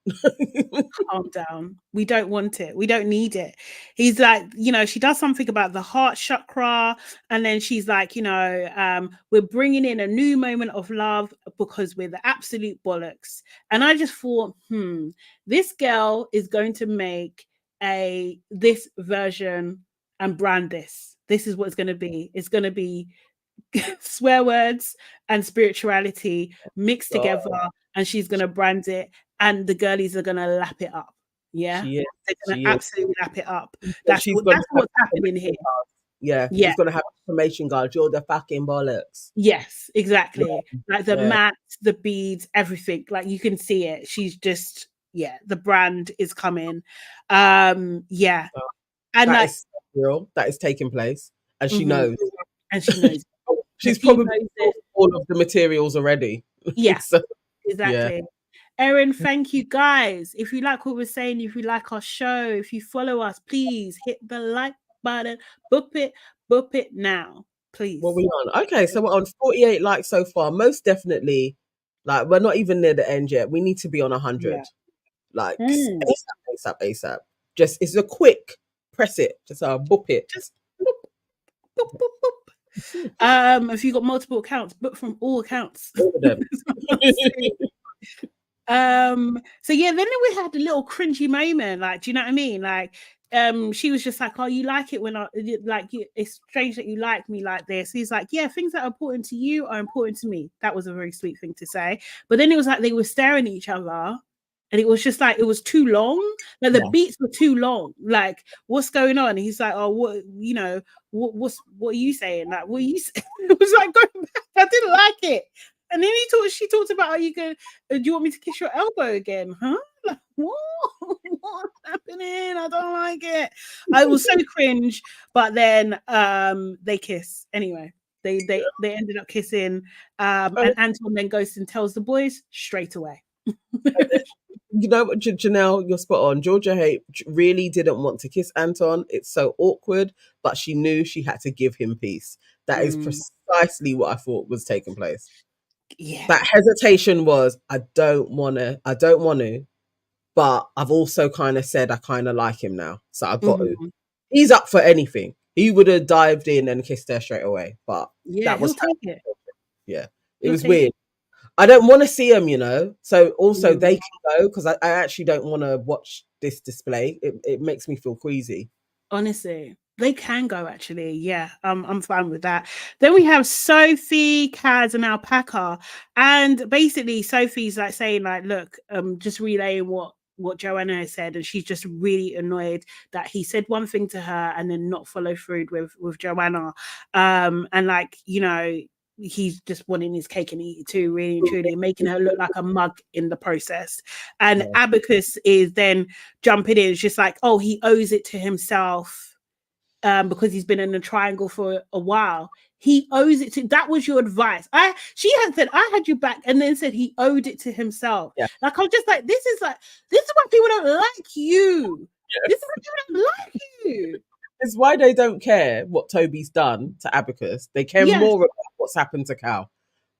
Calm down. We don't want it. We don't need it. He's like, you know, she does something about the heart chakra, and then she's like, you know, we're bringing in a new moment of love because we're the absolute bollocks. And I just thought, this girl is going to make this version and brand this. This is what it's going to be. It's going to be swear words and spirituality mixed together, and she's going to brand it, and the girlies are going to lap it up. Yeah, they're going to absolutely lap it up. That's what's happening here. She's going to have information guard. You're the fucking bollocks. Yes, exactly. Like the mats, the beads, everything. Like, you can see it. She's just, the brand is coming. And that is real. That is taking place, and she knows. And she knows. She's probably all of the materials already. Yeah, exactly. Yeah. Erin, thank you, guys. If you like what we're saying, if you like our show, if you follow us, please hit the like button. Boop it now, please. What are we on? Okay, so we're on 48 likes so far. Most definitely, like, we're not even near the end yet. We need to be on 100. Yeah. Like, ASAP. Just, it's a quick press it. Just boop it. Just boop, boop, boop. If you got multiple accounts, book from all accounts. All of them. So then we had a little cringy moment. Like, do you know what I mean? Like, she was just like, oh, you like it when it's strange that you like me like this. He's like, yeah, things that are important to you are important to me. That was a very sweet thing to say. But then it was like they were staring at each other. And it was just like, it was too long. Like, the beats were too long. Like, what's going on? And he's like, oh, what, you know, what are you saying? Like, what are you saying? It was like, going back. I didn't like it. And then she talked about, do you want me to kiss your elbow again? Huh? Like, what? what's happening? I don't like it. I was so cringe, but then they kiss anyway. They ended up kissing, and Anton then goes and tells the boys straight away. You know what, Janelle, you're spot on. Georgia Haight really didn't want to kiss Anton. It's so awkward, but she knew she had to give him peace. That is precisely what I thought was taking place. Yeah. That hesitation was, I don't want to, but I've also kind of said I kind of like him now. So I've got to. He's up for anything. He would have dived in and kissed her straight away. But yeah, that was he'll take it. Yeah. It was weird. I don't want to see him, you know. So also they can go, because I actually don't want to watch this display. It makes me feel queasy. Honestly, they can go actually. Yeah, I'm fine with that. Then we have Sophie, Kaz, and Alpaca, and basically Sophie's like saying like, look, just relaying what Joanna has said, and she's just really annoyed that he said one thing to her and then not follow through with Joanna, and like, you know, he's just wanting his cake and eat it too, really and truly, and making her look like a mug in the process. And Abacus is then jumping in. It's just like, oh, he owes it to himself because he's been in a triangle for a while. He owes it to, that was your advice. She had said, I had you back, and then said he owed it to himself. Yeah. Like, I'm just like, this is why people don't like you. Yes. This is why people don't like you. It's why they don't care what Toby's done to Abacus. They care more about what's happened to Cal.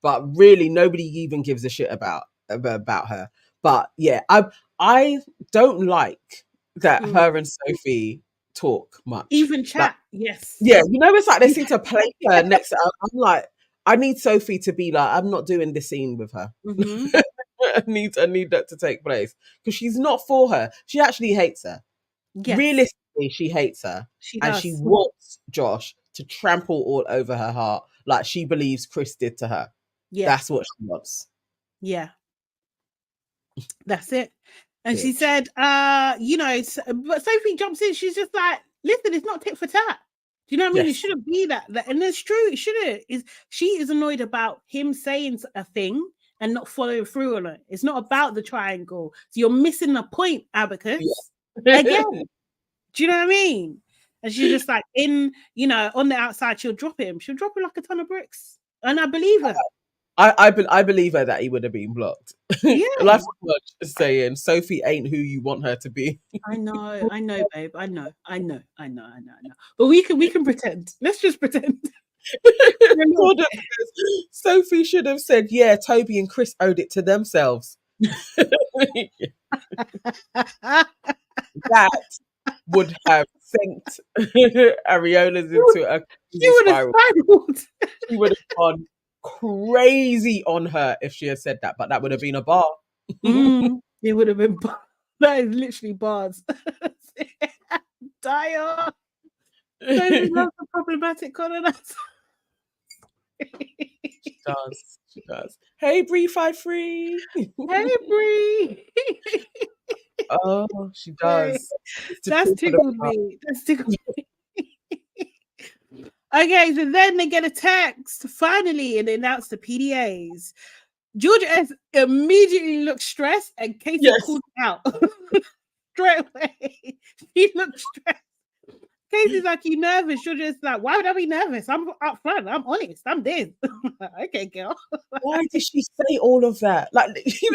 But really, nobody even gives a shit about her. But yeah, I don't like that her and Sophie talk much. Even chat, like, yes. Yeah, you know, it's like they seem to play her next to her. I'm like, I need Sophie to be like, I'm not doing this scene with her. I need that to take place. Because she's not for her. She actually hates her. Yes. Realistically, she hates her. And she wants Josh to trample all over her heart like she believes Chris did to her. Yeah. That's what she wants. Yeah. That's it. And she said, you know, but Sophie jumps in. She's just like, listen, it's not tit for tat. Do you know what I mean? Yes. It shouldn't be that. And it's true. It shouldn't. She is annoyed about him saying a thing and not following through on it. It's not about the triangle. So you're missing the point, Abacus. Yeah. Again. Do you know what I mean? And she's just like, on the outside, she'll drop him. She'll drop him like a ton of bricks. And I believe her. I believe her that he would have been blocked. Yeah. Life's much saying Sophie ain't who you want her to be. I know, babe. I know. But we can pretend. Let's just pretend. Sophie should have said, yeah, Toby and Chris owed it to themselves. That would have sent Areolas into a spiral. She would have gone crazy on her if she had said that, but that would have been a bar. It would have been that is literally bars. Dire. Don't love the problematic colonizer. She does. Hey Bree 53. Hey Bree. Oh, she does. That's tickled me. Okay, so then they get a text finally and they announce the PDAs. Georgia S immediately looks stressed and Casey called out straight away. She looks stressed. Casey's like, you nervous? Georgia is like, why would I be nervous? I'm up front. I'm honest. I'm this. Okay, girl. Why did she say all of that? Like, you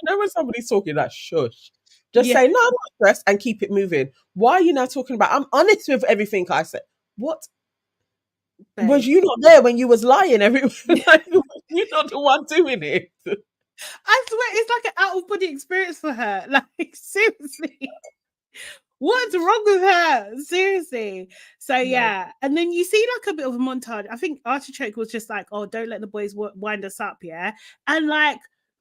know when somebody's talking, like, shush. Just say, no, I'm not stressed and keep it moving. Why are you now talking about, I'm honest with everything I said? What? Babe. Was you not there when you was lying? Like, you're not the one doing it. I swear, it's like an out-of-body experience for her. Like, seriously. What's wrong with her? Seriously. So, yeah. And then you see like a bit of a montage. I think Artichoke was just like, oh, don't let the boys wind us up, yeah? And like,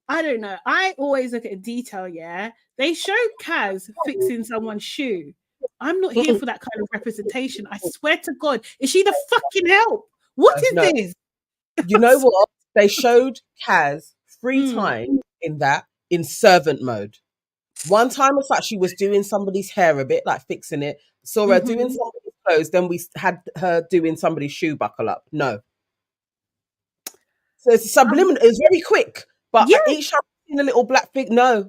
I don't know. I always look at detail, yeah? They show Kaz fixing someone's shoe. I'm not here for that kind of representation. I swear to God. Is she the fucking help? What is this? You know what? They showed Kaz 3 times in servant mode. One time it's like she was doing somebody's hair a bit, like fixing it. Saw her doing somebody's clothes. Then we had her doing somebody's shoe buckle up. No. So it's subliminal. It's very quick. But each time in a little black thing. No.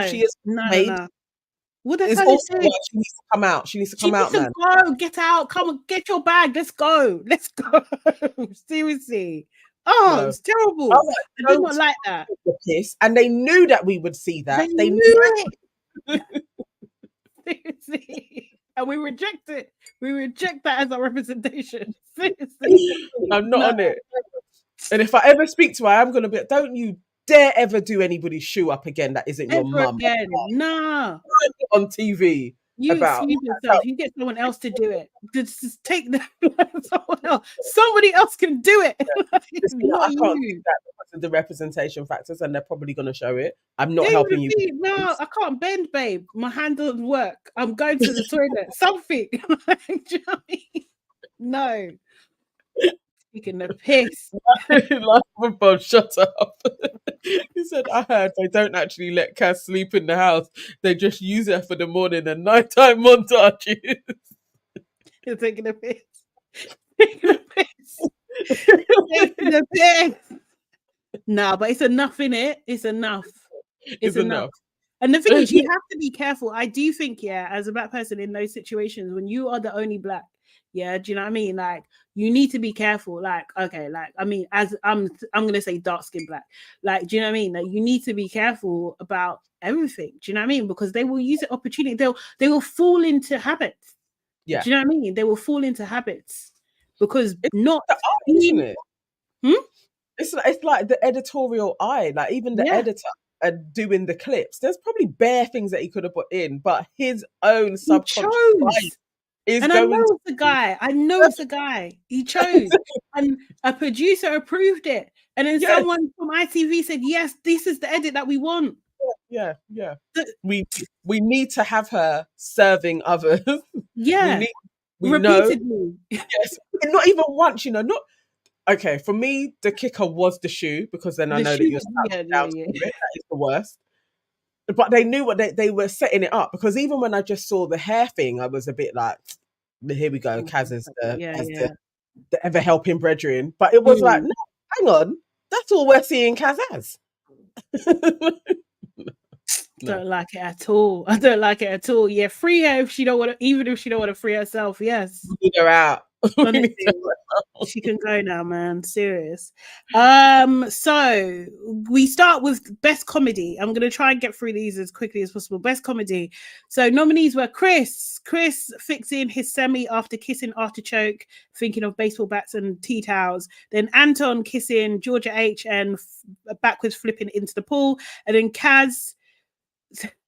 She is made. No. What the It's hell is also this? like she needs to come out. She needs to come out, man. Go, get out, come on, get your bag. Let's go. Seriously. Oh, No. it's terrible. I did not like that. The piss, and they knew that we would see that. They knew it. Seriously. And we reject it. We reject that as our representation. Seriously. I'm not on it. And if I ever speak to her, I'm gonna be, don't you dare ever do anybody's shoe up again that isn't your mum. Nah. On TV. You excuse yourself. You get someone else to do it. Just take someone else. Somebody else can do it. I can't do that because of the representation factors, and they're probably going to show it. I'm not helping you. No, I can't bend, babe. My hand doesn't work. I'm going to the toilet. Something. Do you know what I mean? No. Taking the piss. Like, Bob, shut up. He said, I heard they don't actually let Kaz sleep in the house. They just use her for the morning and nighttime montages. You're taking a piss. Taking a piss. Taking a piss. No, but it's enough, innit? It's enough. It's enough. And the thing is, you have to be careful. I do think, as a black person in those situations, when you are the only black, do you know what I mean? Like, you need to be careful. Like, okay, like, I mean, as I'm gonna say dark skin black. Like, do you know what I mean? Like, you need to be careful about everything. Do you know what I mean? Because they will use the opportunity. They will fall into habits. Yeah. Do you know what I mean? They will fall into habits because it's not the eye, isn't it? It's like the editorial eye. Like, even the editor doing the clips. There's probably bare things that he could have put in, but his own subconscious mind. And I know it's the guy. I know it's the guy. He chose. And a producer approved it. And then someone from ITV said, yes, this is the edit that we want. Yeah. We need to have her serving others. Yeah. We repeatedly. Know. Yes. And not even once, not. Okay, for me, the kicker was the shoe, because then I know that you're down to it. That is the worst. But they knew what they were setting it up, because even when I just saw the hair thing, I was a bit like, here we go, Kaz is the ever helping brethren. But it was like, no, hang on, that's all we're seeing Kaz as. Don't like it at all. I don't like it at all. Yeah, free her if she don't want to, even if she don't want to free herself. Yes, get her out. She can go now, man. Serious. So we start with best comedy. I'm gonna try and get through these as quickly as possible. Best comedy. So nominees were Chris fixing his semi after kissing Artichoke, thinking of baseball bats and tea towels. Then Anton kissing Georgia H and backwards flipping into the pool. And then Kaz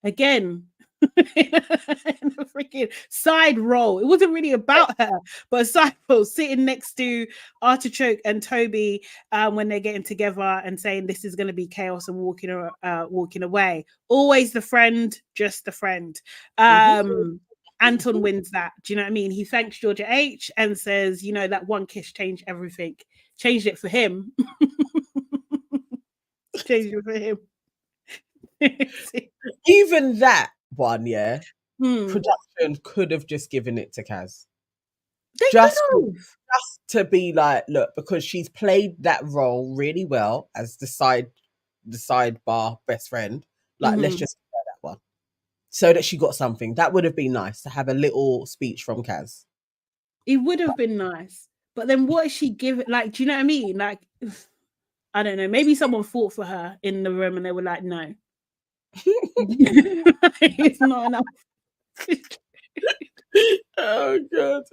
again in a freaking side role. It wasn't really about her, but a side role, sitting next to Artichoke and Toby when they're getting together and saying this is going to be chaos and walking away. Always the friend, just the friend. Anton wins that. Do you know what I mean? He thanks Georgia H and says, that one kiss changed everything. Changed it for him. Changed it for him. Even that one, production could have just given it to Kaz. Just to be like, look, because she's played that role really well as the sidebar best friend. Like, let's just give her that one, so that she got something. That would have been nice to have a little speech from Kaz. It would have been nice, but then what is she giving? Like, do you know what I mean? Like, I don't know. Maybe someone fought for her in the room and they were like, no. It's not enough. Oh god.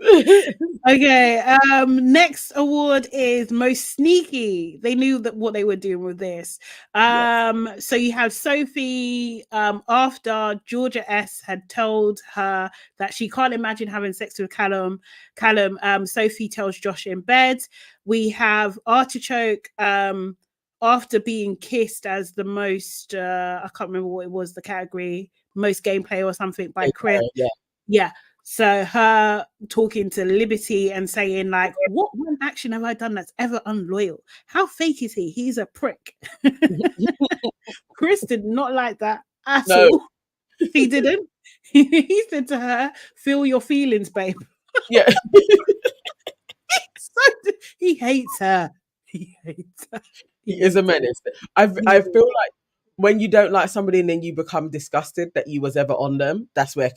Okay, next award is most sneaky. They knew that what they were doing with this. So you have Sophie, after Georgia S had told her that she can't imagine having sex with Callum, Sophie tells Josh in bed. We have Artichoke after being kissed as the most, I can't remember what it was, the category, most gameplay or something by Chris. Yeah. So her talking to Liberty and saying, like, what one action have I done that's ever unloyal? How fake is he? He's a prick. Chris did not like that at all. He didn't. He said to her, feel your feelings, babe. Yeah. So, he hates her. He hates her. He is a menace. I feel like when you don't like somebody and then you become disgusted that you was ever on them, that's where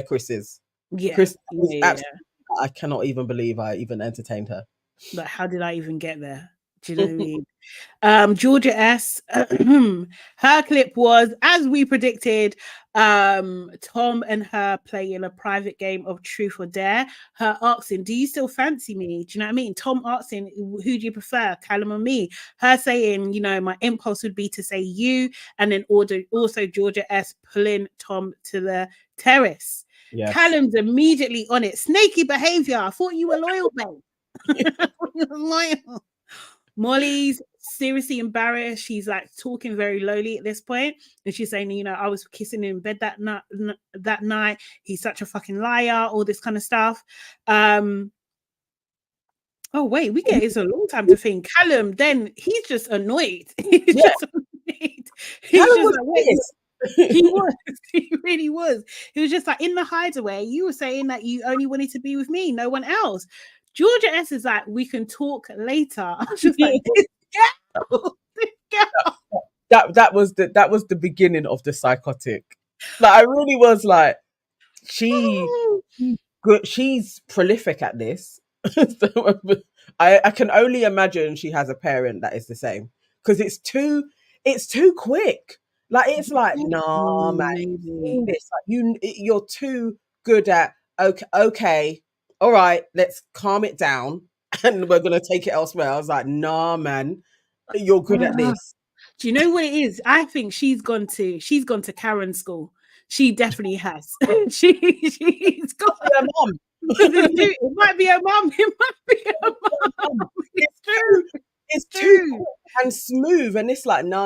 Chris is. Yeah. Chris is absolutely, I cannot even believe I even entertained her. Like, how did I even get there? Do you know what I mean? Georgia S. Her clip was, as we predicted, Tom and her playing a private game of truth or dare. Her asking, "Do you still fancy me?" Do you know what I mean? Tom asking, "Who do you prefer, Callum or me?" Her saying, "You know, my impulse would be to say you," and then also Georgia S. pulling Tom to the terrace. Yes. Callum's immediately on it. Snaky behavior. I thought you were loyal, babe. Loyal. Molly's seriously embarrassed. She's like talking very lowly at this point, and she's saying, "You know, I was kissing him in bed that night. He's such a fucking liar." All this kind of stuff. Oh wait, we get it's a long time to think. Callum, then he's just annoyed. He's just annoyed. He's just like, wait. He was. He really was. He was just like, in the hideaway, you were saying that you only wanted to be with me, no one else. Georgia S is like, we can talk later. I was just like, this girl. That was the beginning of the psychotic. Like, I really was like, she's prolific at this. So, I can only imagine she has a parent that is the same, because it's too quick. Like, it's like, nah, man, this, like, you're too good at okay, all right, let's calm it down and we're gonna take it elsewhere. I was like, nah, man, you're good at this. Do you know what it is? I think she's gone to Karen school. She definitely has. she's got her mom. It might be her mom. It might be her mom. It's too quick and smooth, and it's like, no.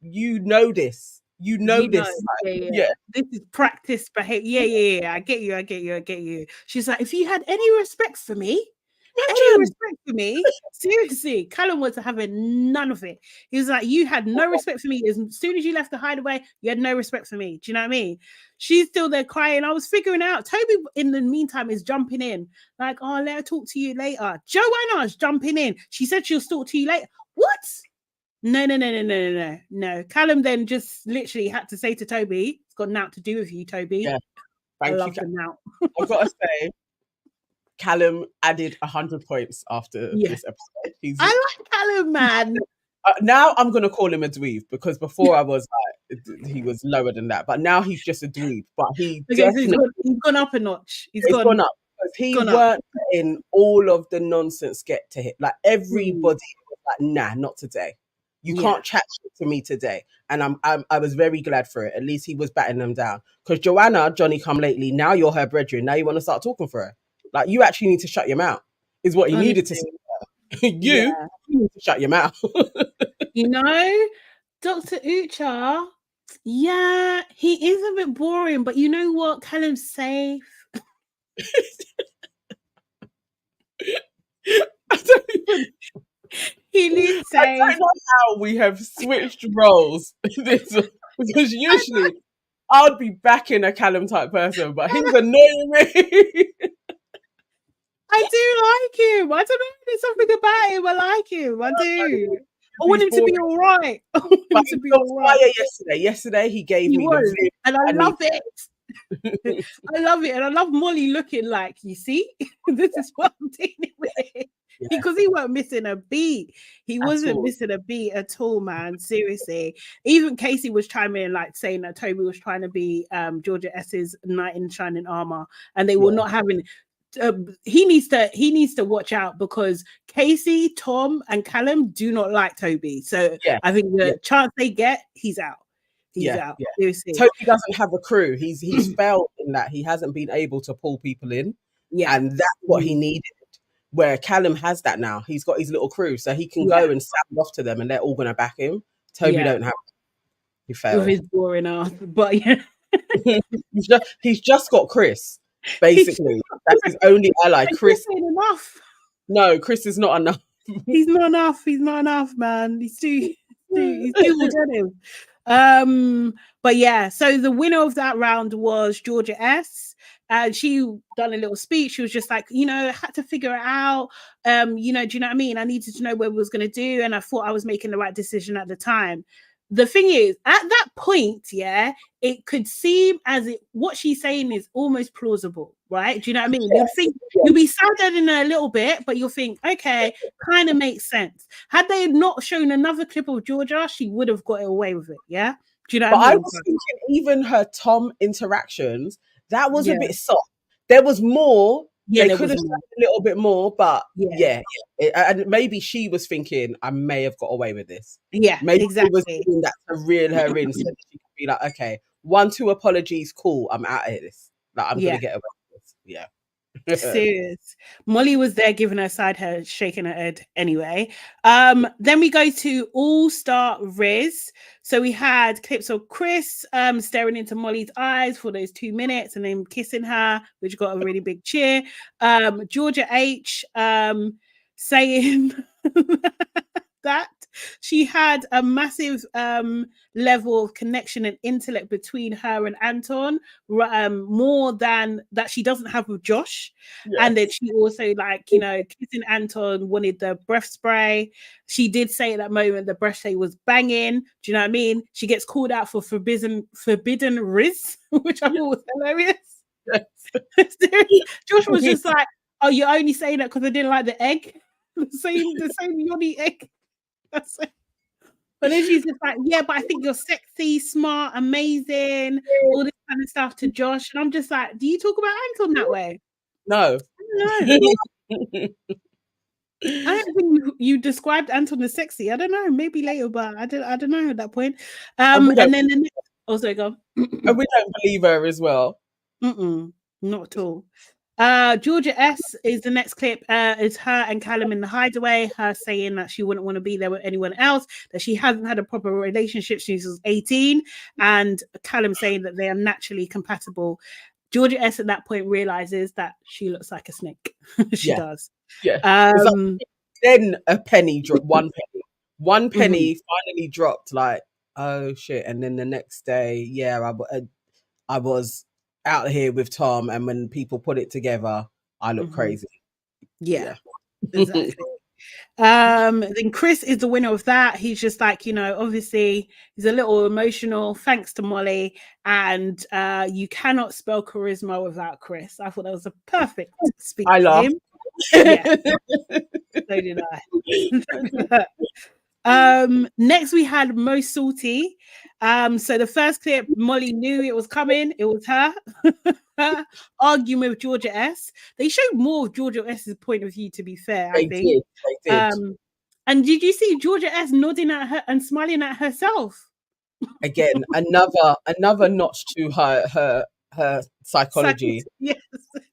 You know this. You know this. Yeah. This is practice behavior. Yeah. I get you. She's like, if you had any respect for me, seriously, Callum was having none of it. He was like, you had no respect for me. As soon as you left the hideaway, you had no respect for me. Do you know what I mean? She's still there crying. I was figuring out. Toby, in the meantime, is jumping in. Like, oh, let her talk to you later. Joanna's jumping in. She said she'll talk to you later. What? No. Callum then just literally had to say to Toby, it's got nothing to do with you, Toby. Yeah. I love him now. I've got to say, Callum added 100 points after this episode. I like Callum, man. Now I'm going to call him a dweeb, because before I was like, he was lower than that. But now he's just a dweeb. But he's gone up a notch. He's gone up. Because he weren't letting all of the nonsense get to him. Like, everybody was like, nah, not today. You can't chat to me today. And I was very glad for it. At least he was batting them down. Because Joanna, Johnny come lately, now you're her brethren. Now you want to start talking for her. Like, you actually need to shut your mouth, is what he needed to say. You need to shut your mouth. You know, Dr. Ucha, he is a bit boring, but you know what? Callum's safe. He needs safe. I don't know how we have switched roles. Because usually I'd be backing a Callum type person, but he's annoying me. I do like him. I don't know. There's something about him. I like him. I do. I want him to be all right. I want him to be all right. Yesterday he gave me the and I love it. I love it. And I love Molly looking like, you see, this is what I'm dealing with. Yeah. Because he wasn't missing a beat. He wasn't missing a beat at all, man. Seriously. Even Casey was chiming in, like, saying that Toby was trying to be Georgia S's knight in shining armor, and they were not having he needs to watch out, because Casey, Tom, and Callum do not like Toby. So I think the chance they get, he's out. He's out. Yeah. Toby doesn't have a crew. He's failed in that. He hasn't been able to pull people in. Yeah. And that's what he needed. Where Callum has that now. He's got his little crew, so he can go and sound off to them and they're all gonna back him. Toby don't have it. He failed. With his boring ass. But he's just got Chris. Basically, that's his only ally. Chris ain't enough. No, Chris is not enough. He's not enough, man. He's too alternative. But yeah, so the winner of that round was Georgia S. And she done a little speech. She was just like, I had to figure it out. Do you know what I mean? I needed to know what we was going to do. And I thought I was making the right decision at the time. the thing is, at that point, yeah, it could seem as if what she's saying is almost plausible, right? Do you know what I mean? You'd think you'll be saddened in a little bit, but you'll think, okay, kind of makes sense. Had they not shown another clip of Georgia, she would have got away with it, yeah? Do you know what I mean? I was thinking even her Tom interactions, that was a Yeah. bit soft. There was more. Yeah, They there could have was shown more. a little bit more, but Yeah. and maybe she was thinking, I may have got away with this. Yeah, Maybe exactly. it was doing that to reel her in, so that she could be like, okay, 1-2 apologies, cool. I'm out of this. Like I'm gonna get away with this. Yeah. Serious. Molly was there giving her side hair, shaking her head anyway. Then we go to All-Star Riz. So we had clips of Chris staring into Molly's eyes for those 2 minutes and then kissing her, which got a really big cheer. Georgia H saying that she had a massive level of connection and intellect between her and Anton, more than that she doesn't have with Josh. Yes. And then she also, like, you know, kissing Anton, wanted the breath spray. She did say at that moment the breath spray was banging. Do you know what I mean? She gets called out for forbidden Riz, which I thought was hilarious. Yes. Josh was just like, oh, you're only saying that because I didn't like the egg. The same yoni egg. But then she's just like, yeah, but I think you're sexy, smart, amazing, all this kind of stuff to Josh. And I'm just like, do you talk about Anton that way? No. I don't think you described Anton as sexy. I don't know, maybe later, but I don't know at that point. And then the next, also go. And we don't believe her as well. Not at all. Georgia S is the next clip. Is her and Callum in the hideaway, her saying that she wouldn't want to be there with anyone else, that she hasn't had a proper relationship since she was 18, and Callum saying that they are naturally compatible. Georgia S at that point realizes that she looks like a snake. She does. Yeah. Then a penny dropped, one penny finally dropped, like, oh shit. And then the next day, I was out here with Tom, and when people put it together, I look crazy. Yeah. Exactly. Then Chris is the winner of that. He's just like, you know, obviously he's a little emotional, thanks to Molly, and you cannot spell charisma without Chris. I thought that was a perfect speech. I laughed. Yeah. So did I. Next we had Most Salty. So the first clip, Molly knew it was coming. It was her arguing with Georgia S. They showed more of Georgia S's point of view, to be fair. I think they did. And did you see Georgia S nodding at her and smiling at herself? Again, another notch to her psychology.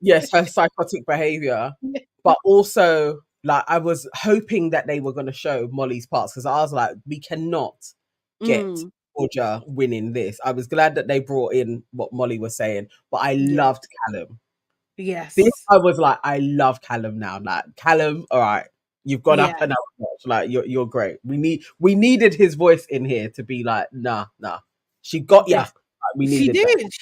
Yes, her psychotic behavior. Yeah. But also, like, I was hoping that they were going to show Molly's parts, because I was like, we cannot get Georgia winning this. I was glad that they brought in what Molly was saying, but I loved Callum. Yes. This, I was like, I love Callum now. Like, Callum, all right, you've gone up another notch. Like, you're great. We needed his voice in here to be like, nah. She got ya. She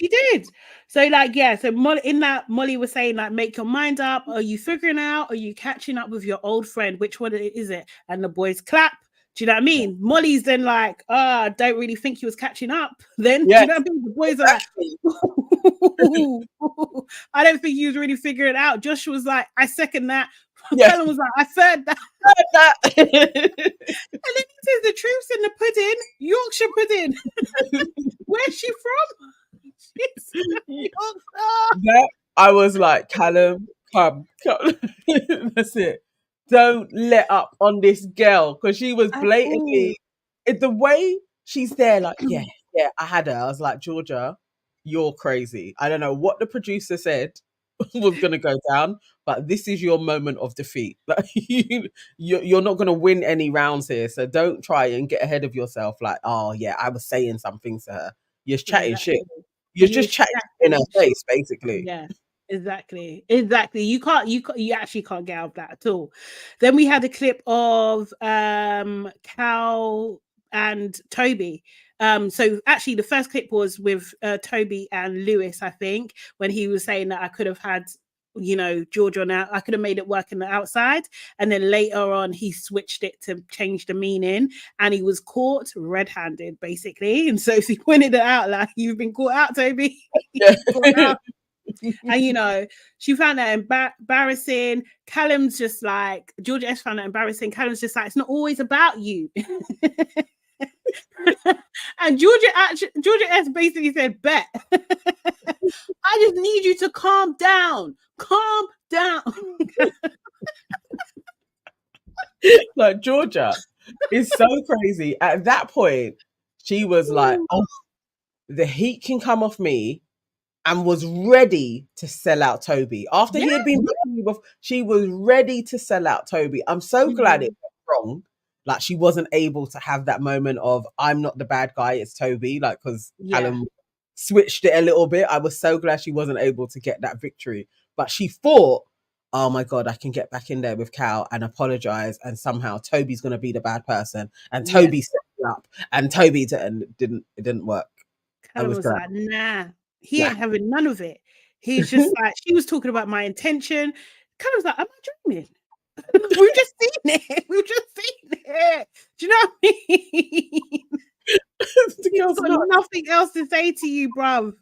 did. So, like, so Molly was saying, like, make your mind up. Are you figuring out? Are you catching up with your old friend? Which one is it? And the boys clap. Do you know what I mean? Yeah. Molly's then like, I don't really think he was catching up. Then, do you know what I mean? The boys are like, I don't think he was really figuring it out. Josh was like, I second that. Helen was like, I third that. And then he says, the truth's in the pudding, Yorkshire pudding. Where's she from? She's Yorkshire. I was like, Callum, come. That's it. Don't let up on this girl, because she was blatantly, the way she's there, like, yeah, I had her. I was like, Georgia, you're crazy. I don't know what the producer said was going to go down, but this is your moment of defeat. Like, you're not going to win any rounds here, so don't try and get ahead of yourself. Like, oh yeah, I was saying some things to her. You're chatting shit. You're just chatting in her face, basically. Yeah. Exactly. You actually can't get out of that at all. Then we had a clip of Cal and Toby. So actually the first clip was with Toby and Lewis, I think, when he was saying that I could have had Georgia on out. I could have made it work on the outside. And then later on, he switched it to change the meaning, and he was caught red-handed, basically. And so he pointed it out, like, you've been caught out, Toby. Caught out. And she found that embarrassing. Callum's just like, Georgia S found that embarrassing. Callum's just like, it's not always about you. And Georgia S basically said, bet. I just need you to calm down. Like, Georgia is so crazy. At that point, she was like, oh, the heat can come off me, and was ready to sell out Toby. After he had been before, she was ready to sell out Toby. I'm so glad it went wrong. Like, she wasn't able to have that moment of, I'm not the bad guy, it's Toby. Like, because Callum switched it a little bit. I was so glad she wasn't able to get that victory. But she thought, oh my God, I can get back in there with Cal and apologize. And somehow Toby's going to be the bad person. And Toby set it up. And Toby it didn't work. Callum was like, nah. He ain't having none of it. He's just like, she was talking about my intention. Kind of was like, am I dreaming? We've just seen it. Do you know what I mean? He's got nothing else to say to you, bruv.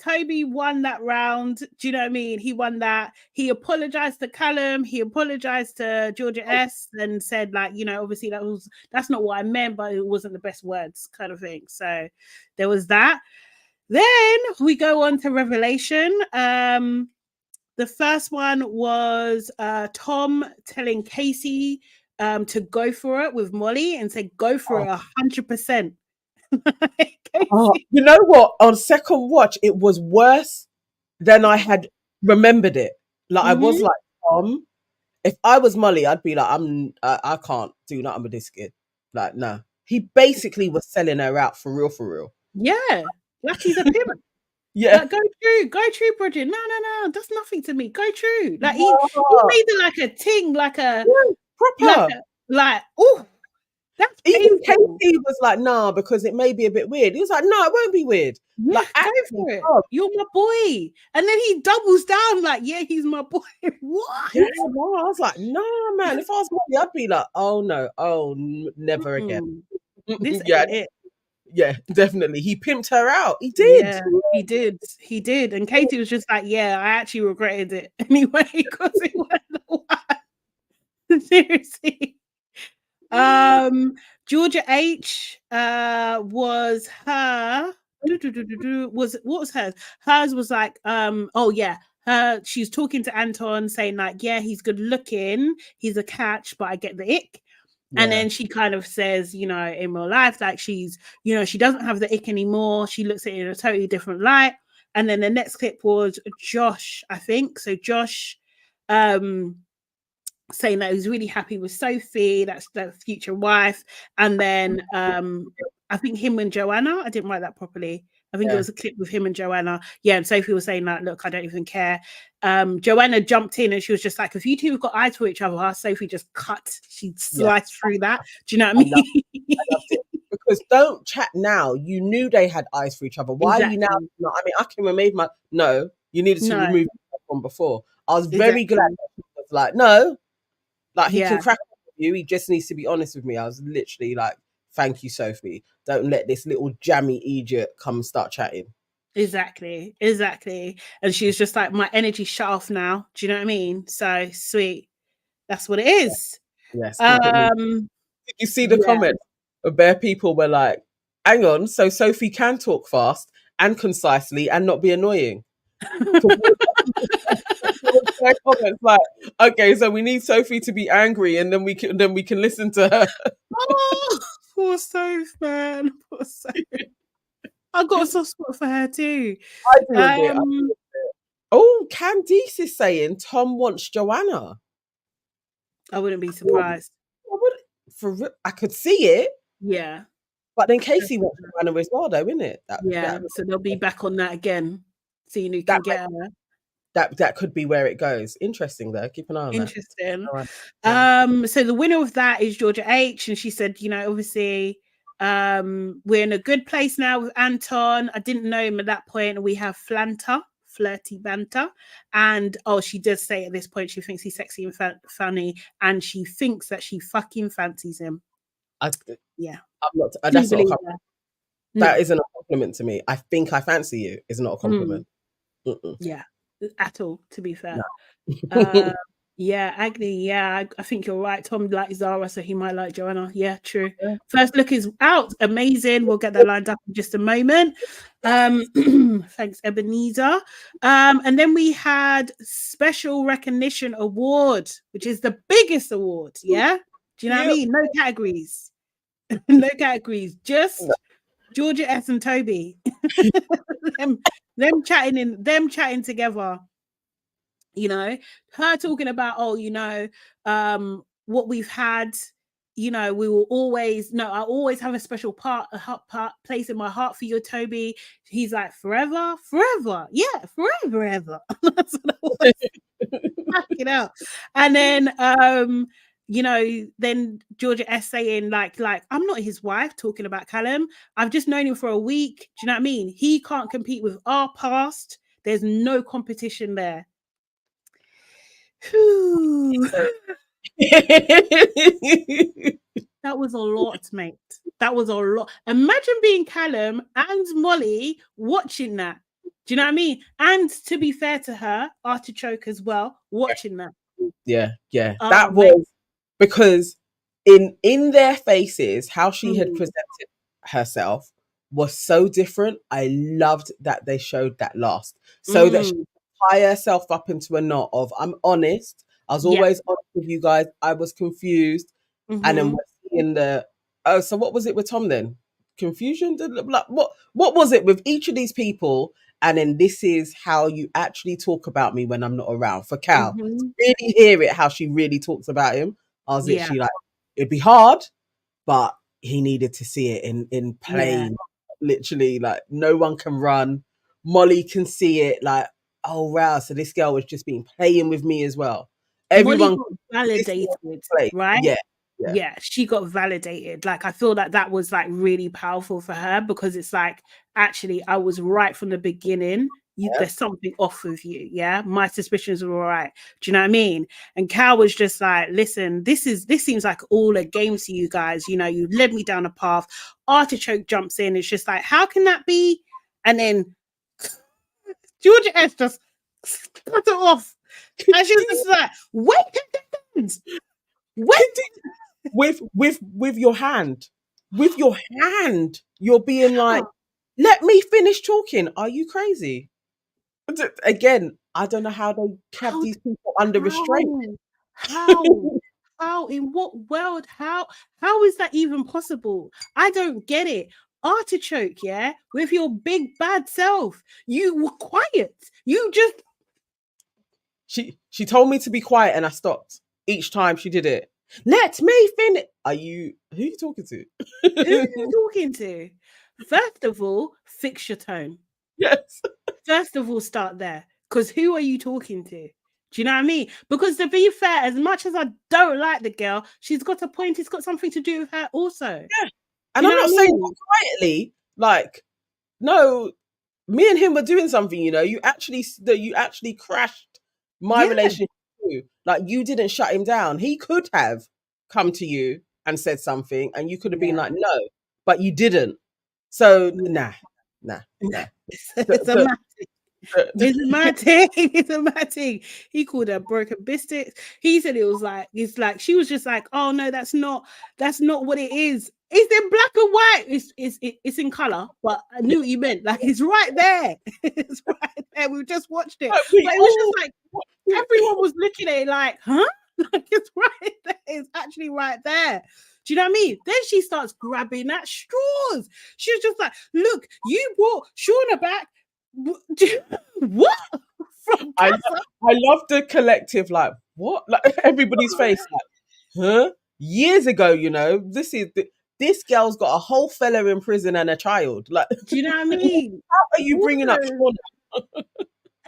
Toby won that round. Do you know what I mean? He won that. He apologized to Callum. He apologized to Georgia S and said, like, obviously that's not what I meant, but it wasn't the best words, kind of thing. So there was that. Then we go on to Revelation. The first one was Tom telling Casey to go for it with Molly and say, go for it 100%. You know what? On second watch, it was worse than I had remembered it. Like, I was like, Tom, if I was Molly, I'd be like, I can't do nothing with this kid. Like, no. He basically was selling her out for real. Yeah. Like, he's a pimp. Yeah. Like, go true, Bridget. No, that's nothing to me. Go true. Like, he made it like a ting, like a proper. Like, oh, that's even Casey was like, nah, because it may be a bit weird. He was like, no, it won't be weird. Yeah, like, go for it. You're my boy. And then he doubles down, like, yeah, he's my boy. What? Yeah, no, I was like, nah, man. If I was Molly, I'd be like, oh no, never again. This ain't it. Yeah, definitely. He pimped her out. He did. Yeah, he did. And Katie was just like, yeah, I actually regretted it anyway, because it wasn't the one. Seriously. Georgia H was her. What was hers? Hers was like, she's talking to Anton, saying like, yeah, he's good looking, he's a catch, but I get the ick. Yeah. And then she kind of says, in real life, like, she's, she doesn't have the ick anymore. She looks at it in a totally different light. And then the next clip was Josh, I think. So Josh saying that he's really happy with Sophie, that's the future wife. And then I think him and Joanna, I didn't write that properly. I think it was a clip with him and Joanna. Yeah, and Sophie was saying like, look, I don't even care. Joanna jumped in and she was just like, if you two have got eyes for each other, Sophie just she sliced through that. Do you know what I mean? I loved it. Because don't chat now. You knew they had eyes for each other. Why are you now? No, I mean, I can remove you needed to remove it from before. I was very glad that she was like, no, like, he can crack up with you. He just needs to be honest with me. I was literally like, thank you, Sophie. Don't let this little jammy idiot come start chatting. Exactly. And she was just like, my energy shut off now. Do you know what I mean? So sweet. That's what it is. Yes. Did you see the comments? Where people were like, hang on, so Sophie can talk fast and concisely and not be annoying. Comments like, okay, so we need Sophie to be angry and then we can listen to her. Oh, poor Soph, man. Poor Soph. I got a soft spot for her too. I do. Oh, Candice is saying Tom wants Joanna. I wouldn't be surprised. I could see it. Yeah. But then Casey wants Joanna as well, though, isn't it? So they'll be back on that again. Seeing who can get her. That could be where it goes. Interesting, though. Keep an eye on Interesting. that. So the winner of that is Georgia H, and she said, obviously, we're in a good place now with Anton. I didn't know him at that point. We have Flanta. flirty banter. And she does say at this point she thinks he's sexy and funny, and she thinks that she fucking fancies him. Yeah, I'm not. That's not a compliment. That isn't a compliment to me. I think I fancy you is not a compliment. Yeah, at all. To be fair. No. Yeah, Agni. Yeah, I think you're right. Tom likes Zara, so he might like Joanna. Yeah, true. Yeah. First look is out. Amazing. We'll get that lined up in just a moment. Thanks, Ebenezer. And then we had Special Recognition Award, which is the biggest award. Yeah. Do you know what I mean? No categories. No categories. Just Georgia S and Toby. them chatting together. You know, her talking about, what we've had, we will always, I always have a special place in my heart for you, Toby. He's like, forever. Yeah, forever. That's what I was backing out. And then, then Georgia S saying like, I'm not his wife, talking about Callum. I've just known him for a week. Do you know what I mean? He can't compete with our past. There's no competition there. That was a lot, mate. That was a lot. Imagine being Callum and Molly watching that. Do you know what I mean? And to be fair to her, Artichoke as well, watching that. Yeah. That was because in their faces, how she had presented herself was so different. I loved that they showed that last, so that she tie herself up into a knot of, I'm honest. I was always honest with you guys. I was confused. And then we're seeing so what was it with Tom then? Confusion? What was it with each of these people? And then this is how you actually talk about me when I'm not around. For Cal, to really hear it, how she really talks about him. I was literally like, it'd be hard, but he needed to see it in plain. Literally, like, no one can run. Molly can see it, like, oh wow, so this girl was just playing with me as well. Everyone got validated, right? Yeah, she got validated. Like, I feel like that was like really powerful for her, because it's like, actually, I was right from the beginning. There's something off with you. Yeah, my suspicions were all right. Do you know what I mean? And Cal was just like, listen, this seems like all a game to you guys. You led me down a path. Artichoke jumps in. It's just like, how can that be? And then Georgia S just cut it off. And she was just like, wait, with your hand. With your hand. You're being like, let me finish talking. Are you crazy? Again, I don't know how they kept these people under restraint. How? In what world? How is that even possible? I don't get it. Artichoke, yeah, with your big bad self, you were quiet. You just. She told me to be quiet, and I stopped each time she did it. Let me finish. Who are you talking to? Who are you talking to? First of all, fix your tone. Yes. First of all, start there. Because who are you talking to? Do you know what I mean? Because to be fair, as much as I don't like the girl, she's got a point. It's got something to do with her also. Yeah. And I'm not saying quietly, like, no, me and him were doing something, you actually crashed my relationship too. Like, you didn't shut him down. He could have come to you and said something, and you could have been like, no, but you didn't. So nah. It's a mad thing. It's a mad thing. He called her broken biscuits. He said it's like she was just like, oh no, that's not what it is. It's in black and white. It's in color, but I knew what you meant. Like, it's right there. It's right there. We just watched it. But it was just like, everyone was looking at it like, huh? Like, it's right there. It's actually right there. Do you know what I mean? Then she starts grabbing at straws. She was just like, look, you brought Shauna back. What? I love the collective, like, what? Like, everybody's face, like, huh? Years ago, this girl's got a whole fella in prison and a child. Like, do you know what I mean? How are you bringing up Shauna?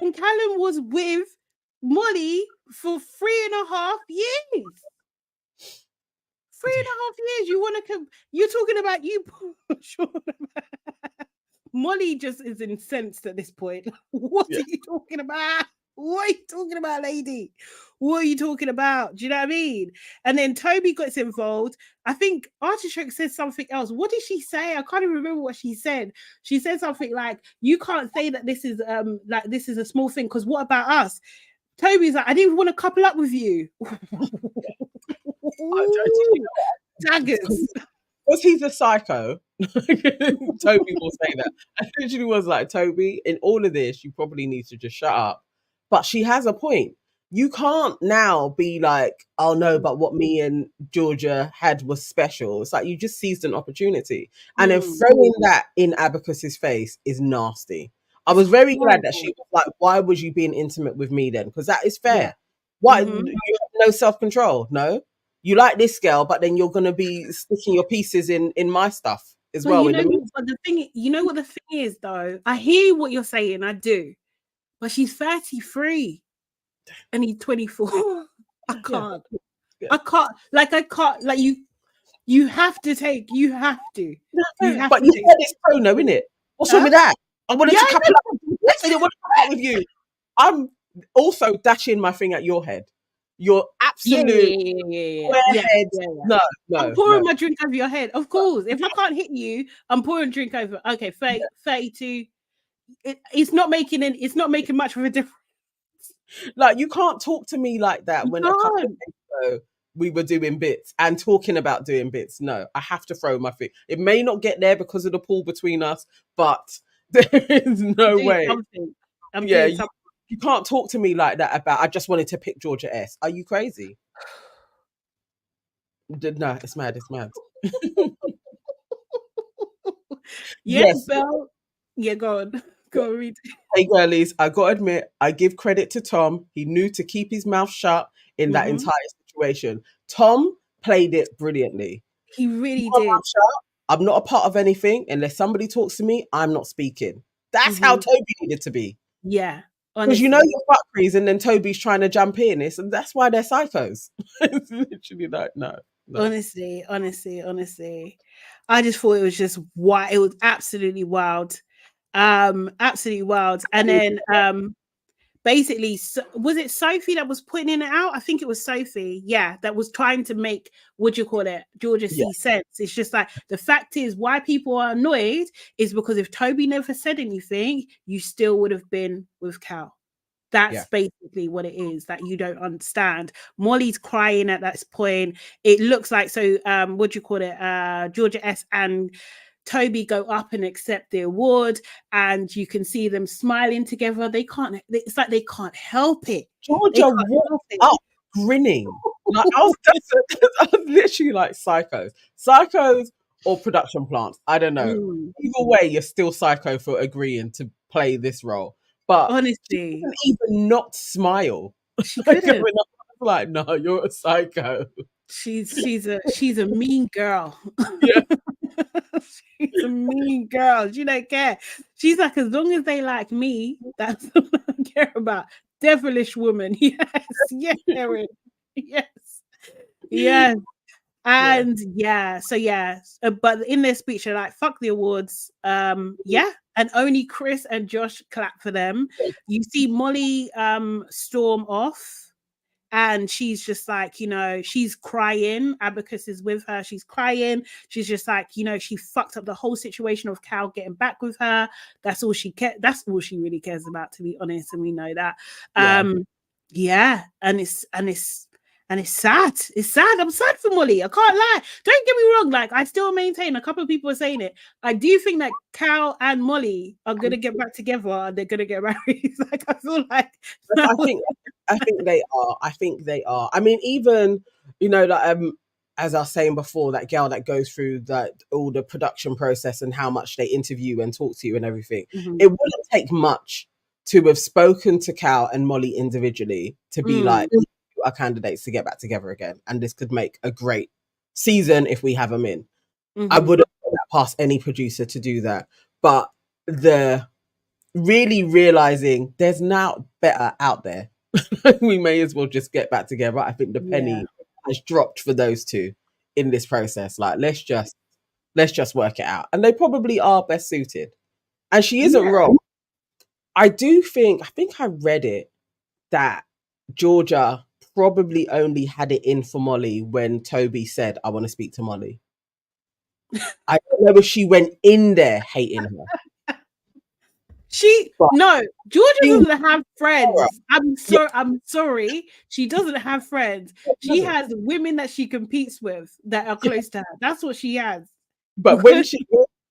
And Callum was with Molly for 3.5 years. 3.5 years. You want to you're talking about you, Shauna. Molly just is incensed at this point. What are you talking about? What are you talking about, lady? What are you talking about? Do you know what I mean? And then Toby gets involved. I think Artichoke says something else. What did she say? I can't even remember what she said. She said something like, "You can't say that this is a small thing, because what about us?" Toby's like, "I didn't want to couple up with you." Daggers. Because he's a psycho, Toby will say that. I literally was like, Toby, in all of this, you probably need to just shut up. But she has a point. You can't now be like, oh no, but what me and Georgia had was special. It's like you just seized an opportunity. And then throwing that in Abacus's face is nasty. I was very glad that she was like, why was you being intimate with me then? Because that is fair. Yeah. Why you have no self-control? No. You like this girl, but then you're gonna be sticking your pieces in my stuff as well. But the thing, you know what the thing is, though. I hear what you're saying, I do, but she's 33 and he's 24. I can't. Yeah. I can't. Like you have to take. You have to. But you said it's prono, innit? What's wrong with that? I wanted to couple up. I didn't want to couple up with you. I'm also dashing my thing at your head. You're absolute head. No. I'm pouring my drink over your head. Of course. If I can't hit you, I'm pouring drink over. Okay, 32. It's not making much of a difference. Like, you can't talk to me like that when a couple of days ago we were doing bits and talking about doing bits. No, I have to throw my thing. It may not get there because of the pool between us, but there is no way. You can't talk to me like that about, I just wanted to pick Georgia S. Are you crazy? No, it's mad. It's mad. Yes, Belle. Yeah, go on. Go on, read. Hey, girlies, I got to admit, I give credit to Tom. He knew to keep his mouth shut in that entire situation. Tom played it brilliantly. He really did. I'm not a part of anything. Unless somebody talks to me, I'm not speaking. That's how Toby needed to be. Yeah. Because you know you're fuckeries, and then Toby's trying to jump in. And that's why they're psychos. It's literally like, no. Honestly. I just thought it was just wild. It was absolutely wild. Absolutely wild. And then basically, was it Sophie that was putting it out? I think it was Sophie, that was trying to make, Georgia see sense. It's just like, the fact is, why people are annoyed is because if Toby never said anything, you still would have been with Cal. That's basically what it is that you don't understand. Molly's crying at that point. It looks like, Georgia S and Toby go up and accept the award, and you can see them smiling together. It's like they can't help it. Georgia walked up grinning. Like, I was literally like psychos or production plants. I don't know. Either way, you're still psycho for agreeing to play this role. But honestly, she didn't even not smile. She couldn't. Like, no, you're a psycho. She's a mean girl. Yeah. She's a mean girl. She don't care. She's like, as long as they like me, that's what I care about. Devilish woman. Yes, Erin. Yes. And but in their speech, they're like, fuck the awards. And only Chris and Josh clap for them. You see Molly storm off. And she's just like, she's crying. Abacus is with her. She's crying. She's just like, she fucked up the whole situation of Cal getting back with her. That's all she That's all she really cares about, to be honest. And we know that. And it's sad. It's sad. I'm sad for Molly. I can't lie. Don't get me wrong. Like, I still maintain, a couple of people are saying it. I do think that Cal and Molly are gonna get back together and they're gonna get married. Like, I feel like I think they are. I think they are. I mean, even as I was saying before, that girl that goes through all the production process and how much they interview and talk to you and everything. It wouldn't take much to have spoken to Cal and Molly individually to be like, are candidates to get back together again, and this could make a great season if we have them in. I wouldn't put that past any producer to do that, but the really realizing there's now better out there. We may as well just get back together. I think the penny has dropped for those two in this process. Like, let's just work it out, and they probably are best suited. And she isn't wrong. I think I read it that Georgia probably only had it in for Molly when Toby said, I want to speak to Molly. I don't know if she went in there hating her. Georgia doesn't have friends. I'm sorry. She doesn't have friends. She has women that she competes with that are close to her. That's what she has. But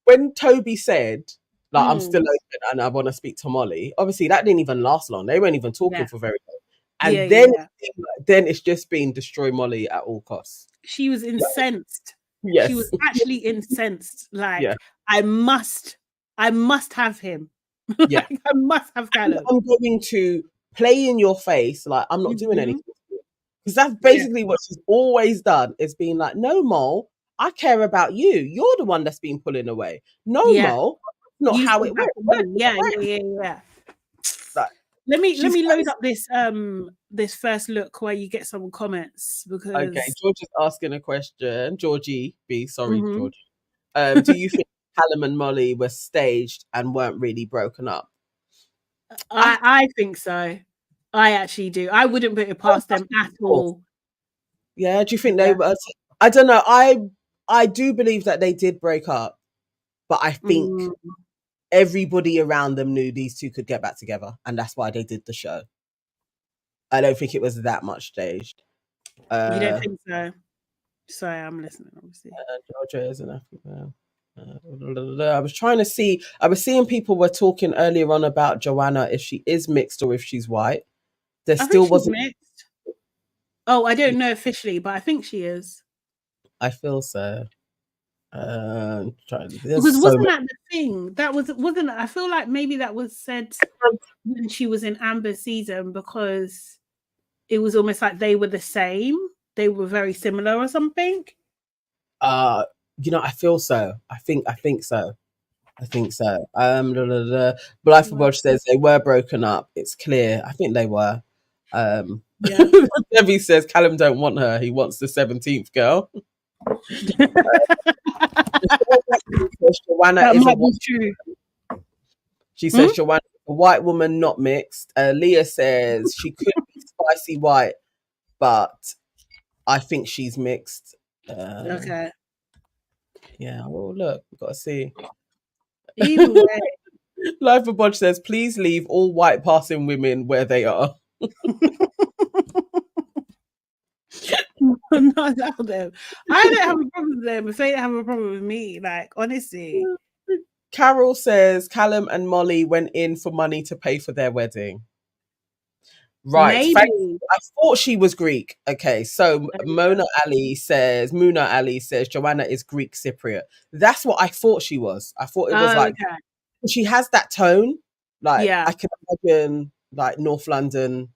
when Toby said, like, I'm still open and I want to speak to Molly, obviously that didn't even last long. They weren't even talking for very long. And then it's just been destroy Molly at all costs. She was incensed. Yes. She was actually incensed. Like, I must have him. Yeah. Like, I must have Callum. I'm going to play in your face. Like, I'm not doing anything. Because that's basically what she's always done. Is being like, no, Mo, I care about you. You're the one that's been pulling away. No, Mo, not how it works. Yeah. Like, let me load up this first look where you get some comments, because George is asking a question. Georgie B, sorry, Georgie. Do you think Callum and Molly were staged and weren't really broken up? I think so. I actually do. I wouldn't put it past them at all. Yeah, do you think they were? I don't know. I do believe that they did break up, but I think everybody around them knew these two could get back together, and that's why they did the show. I don't think it was that much staged. You don't think so? Sorry, I'm listening, obviously. Georgia is an African. I was trying to see. I was seeing people were talking earlier on about Joanna, if she is mixed or if she's white. There still wasn't mixed. Oh, I don't know officially, but I think she is. I feel so. Because wasn't that the thing? That wasn't. I feel like maybe that was said when she was in Amber's season, because it was almost like they were the same. They were very similar or something. I feel so. I think so. Blythe for Bodge says they were broken up. It's clear. I think they were. Debbie says Callum don't want her. He wants the 17th girl. Joanna is true. She says Joanna is a white woman, not mixed. Leah says she could be spicy white, but I think she's mixed. Okay. Yeah, well, look, we've got to see. Either way. Life for Bodge says, please leave all white passing women where they are. Not allow them. I don't have a problem with them if they don't have a problem with me. Like, honestly. Carol says Callum and Molly went in for money to pay for their wedding. Right. I thought she was Greek. Okay, so Muna Ali says Joanna is Greek Cypriot. That's what I thought she was. I thought it was she has that tone. Like, I can imagine, like, North London.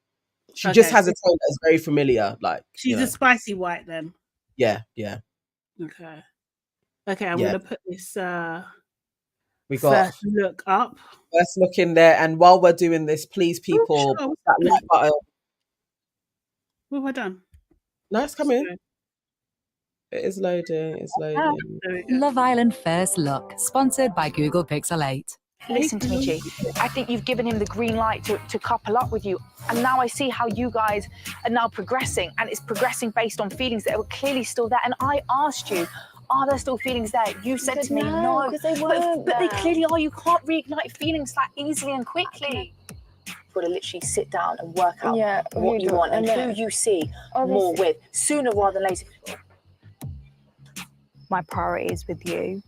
She just has a tone that's very familiar. Like, she's a spicy white then. Yeah. Okay, I'm gonna put this we got first look up. First look in there, and while we're doing this, please, people, that like button. What have I done? No, it's coming. It is loading. It's loading. Love Island First Look, sponsored by Google Pixel 8. Listen to me, G. I think you've given him the green light to couple up with you. And now I see how you guys are now progressing. And it's progressing based on feelings that were clearly still there. And I asked you, are there still feelings there? You said to me, no. Because they weren't but they clearly are. You can't reignite feelings that easily and quickly. You've got to literally sit down and work out what you want and who you see more with, sooner rather than later. My priority is with you.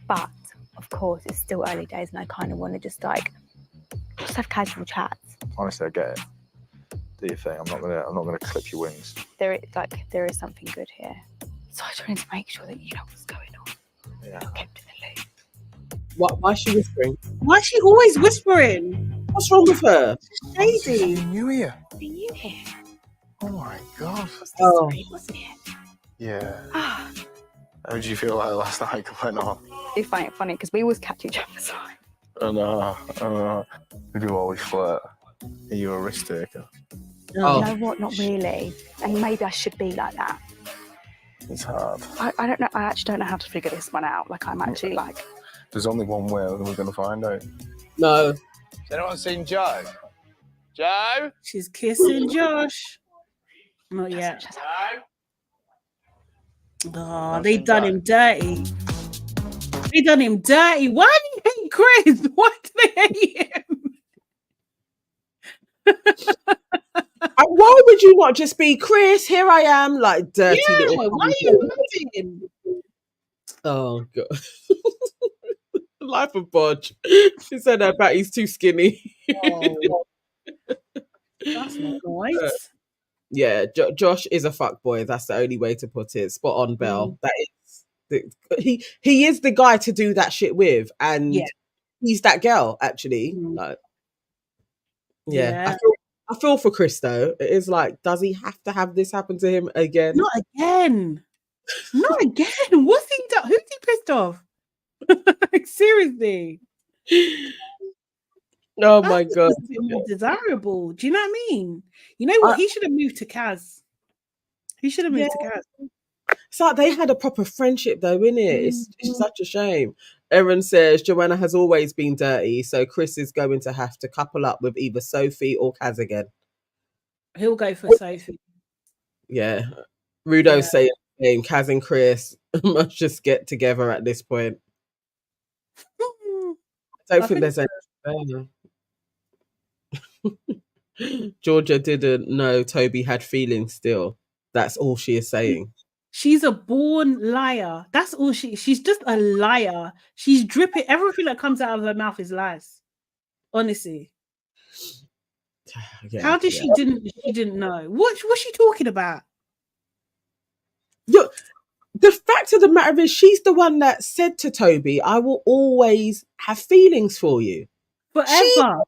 But of course, it's still early days, and I kind of want to just have casual chats. Honestly, I get it. Do your thing. I'm not gonna clip your wings. There is something good here. So I just wanted to make sure that you know what's going on. Yeah. Kept in the loop. Why is she whispering? Why is she always whispering? What's wrong with her? It's crazy. New here. Are you here? Oh my god. Wasn't it? Yeah. How did you feel like last night went on? You find it funny because we always catch each other's eye. I know. We do always flirt. Are you a risk taker? Oh. You know what? Not really. And maybe I should be like that. It's hard. I don't know. I actually don't know how to figure this one out. Like, I'm actually like There's only one way that we're going to find out. No. Has anyone seen Joe? Joe? She's kissing Josh. Not yet. Oh, they done him dirty. They done him dirty. Why do you hate Chris? Why do they hate him? Why would you not just be Chris? Here I am, like dirty little. Why are you him? Oh god. Life of Bodge. She said that about he's too skinny. Oh. That's not nice. Yeah, Josh is a fuckboy. That's the only way to put it. Spot on, Belle. That is he is the guy to do that shit with, and he's that girl actually. Like, I feel for Chris though. It is like, does he have to have this happen to him again? Not again. Not again. What's he done? Who's he pissed off? Like, seriously. Oh my god. Desirable. Do you know what I mean? You know what? He should have moved to Kaz. He should have moved to Kaz. It's like they had a proper friendship though, innit? It's such a shame. Erin says Joanna has always been dirty, so Chris is going to have to couple up with either Sophie or Kaz again. He'll go for Sophie. Yeah. Rudo's saying the same. Kaz and Chris must just get together at this point. I don't think there's any. Georgia didn't know Toby had feelings still. That's all she is saying. She's a born liar. That's all she's just a liar. She's dripping. Everything that comes out of her mouth is lies. Honestly. How did she didn't know? What's she talking about? The fact of the matter is she's the one that said to Toby, I will always have feelings for you. Forever.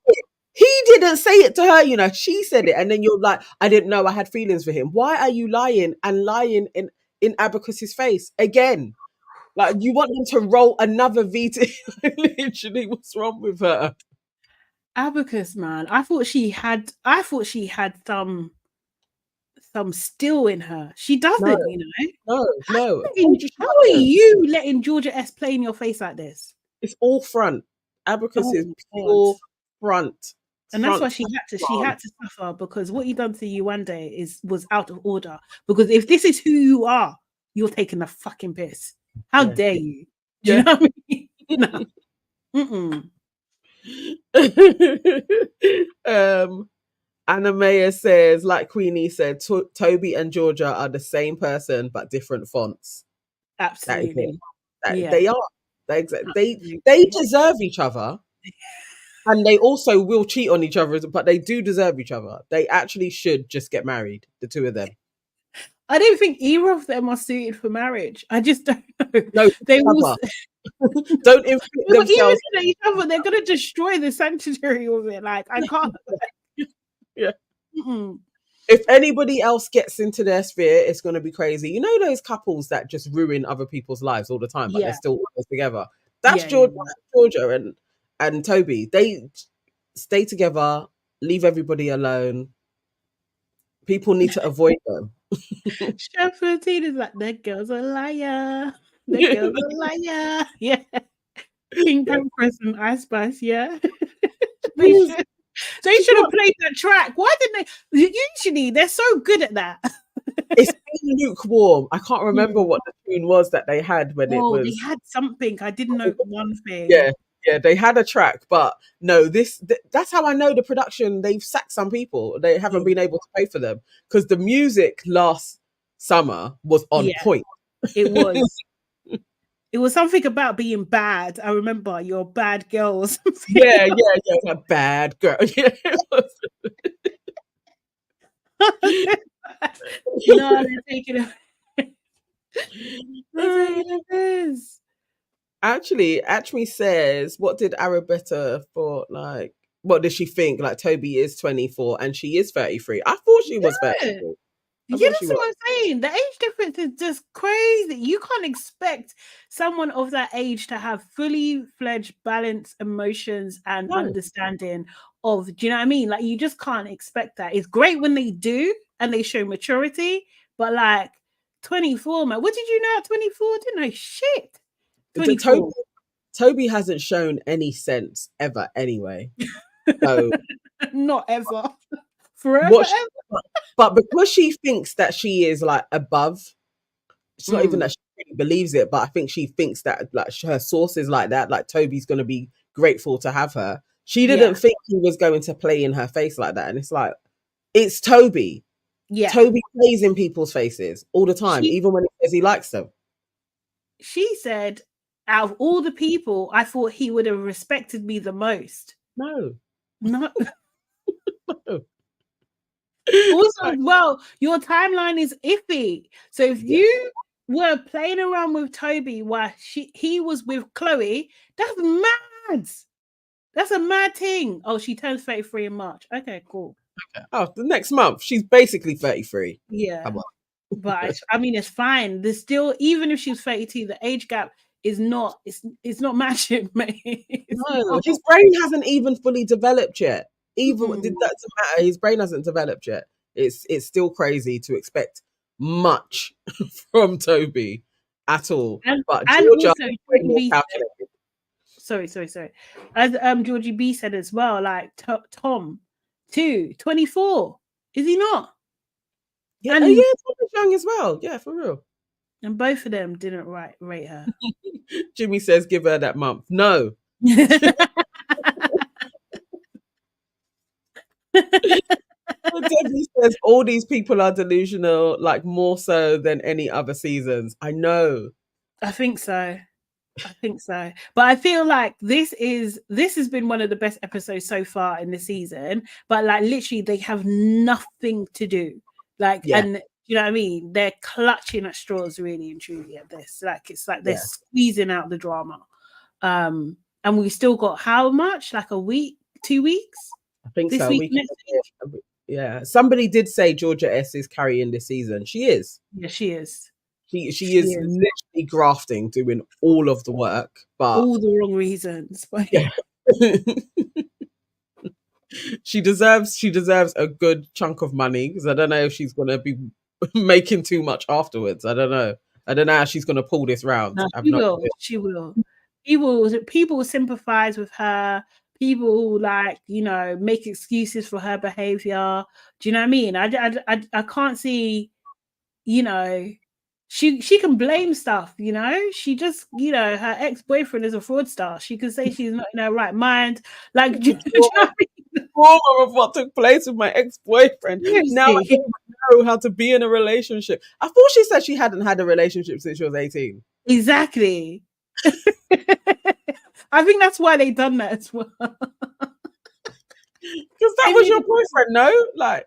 He didn't say it to her, you know. She said it, and then you're like, I didn't know I had feelings for him. Why are you lying in Abacus's face again? Like, you want them to roll another V to literally, what's wrong with her? Abacus, man. I thought she had some steel in her. She doesn't, you know. No. How are you letting Georgia S play in your face like this? It's all front. Abacus is pure front. And that's why she had to suffer, because what he done to you one day was out of order. Because if this is who you are, you're taking the fucking piss. How dare you? Do you know what I mean? No. Anna Mayer says, like Queenie said, Toby and Georgia are the same person but different fonts. Absolutely. They are. They deserve each other. And they also will cheat on each other, but they do deserve each other. They actually should just get married, the two of them. I don't think either of them are suited for marriage. I just don't know. No, they will don't inflict themselves. Even each other, they're going to destroy the sanctuary of it. Like, I can't. Yeah. If anybody else gets into their sphere, it's going to be crazy. You know those couples that just ruin other people's lives all the time, but they're still always together. That's Georgia and Toby. They stay together, leave everybody alone. People need to avoid them. Chef 13 is like, that girl's a liar. That girl's a liar. Yeah. Pink Empress and Ice Spice, yeah. They should have played that track. Why didn't they? Usually they're so good at that. It's lukewarm. I can't remember what the tune was that they had when it was. They had something. I didn't know one thing. Yeah, they had a track, but no, that's how I know the production, they've sacked some people. They haven't been able to pay for them because the music last summer was on point. It was. It was something about being bad. I remember you're bad girls. Yeah, a bad girl. Yeah, no, they're taking it. Actually says, what did Arabetta thought? Like, what does she think? Like, Toby is 24 and she is 33. I thought she was 33. That's what I'm saying. The age difference is just crazy. You can't expect someone of that age to have fully fledged balanced emotions and understanding of, do you know what I mean? Like, you just can't expect that. It's great when they do and they show maturity, but like 24, man, what did you know at 24? Didn't know shit. Toby hasn't shown any sense ever anyway. So not ever. Forever what she, ever. but because she thinks that she is like above, it's not even that she really believes it, but I think she thinks that like her source is like that, like Toby's going to be grateful to have her. She didn't think he was going to play in her face like that. And it's like, it's Toby. Yeah. Toby plays in people's faces all the time, even when he says he likes them. She said, out of all the people, I thought he would have respected me the most. No. No. No. Also, well, your timeline is iffy. So if you were playing around with Toby while he was with Chloe, that's mad. That's a mad thing. Oh, she turns 33 in March. Okay, cool. Okay. Oh, the next month. She's basically 33. Yeah. Come on. But I mean, it's fine. There's still, even if she's 32, the age gap is not, it's not matching, mate. No, his brain hasn't even fully developed yet. Even that doesn't matter. His brain hasn't developed yet. It's still crazy to expect much from Toby at all. But Georgia, sorry. As Georgie B said as well, like Tom, 24. Is he not? Yeah, and, Tom is young as well. Yeah, for real. And both of them didn't rate her. Jimmy says, give her that month. No. Debbie says all these people are delusional, like more so than any other seasons. I know. I think so. But I feel like this has been one of the best episodes so far in the season. But like literally, they have nothing to do. And you know what I mean? They're clutching at straws really and truly at this. Like it's like they're squeezing out the drama. And we still got how much? Like a week, 2 weeks? I think this so. Week, next week? Yeah. Somebody did say Georgia S is carrying this season. She is. Yeah, she is. She is literally grafting, doing all of the work, but all the wrong reasons. But yeah. she deserves a good chunk of money, because I don't know if she's gonna be making too much afterwards. I don't know how she's gonna pull this round. No, she will. People will sympathize with her. People like, you know, make excuses for her behavior. Do you know what I mean? I can't see, you know, she can blame stuff, you know. She just, you know, her ex-boyfriend is a fraudster. She can say she's not in her right mind. Like, do you know what I mean? Trauma of what took place with my ex-boyfriend. Now I don't know how to be in a relationship. I thought she said she hadn't had a relationship since she was 18. Exactly. I think that's why they done that as well. Because that was your boyfriend, no? Like,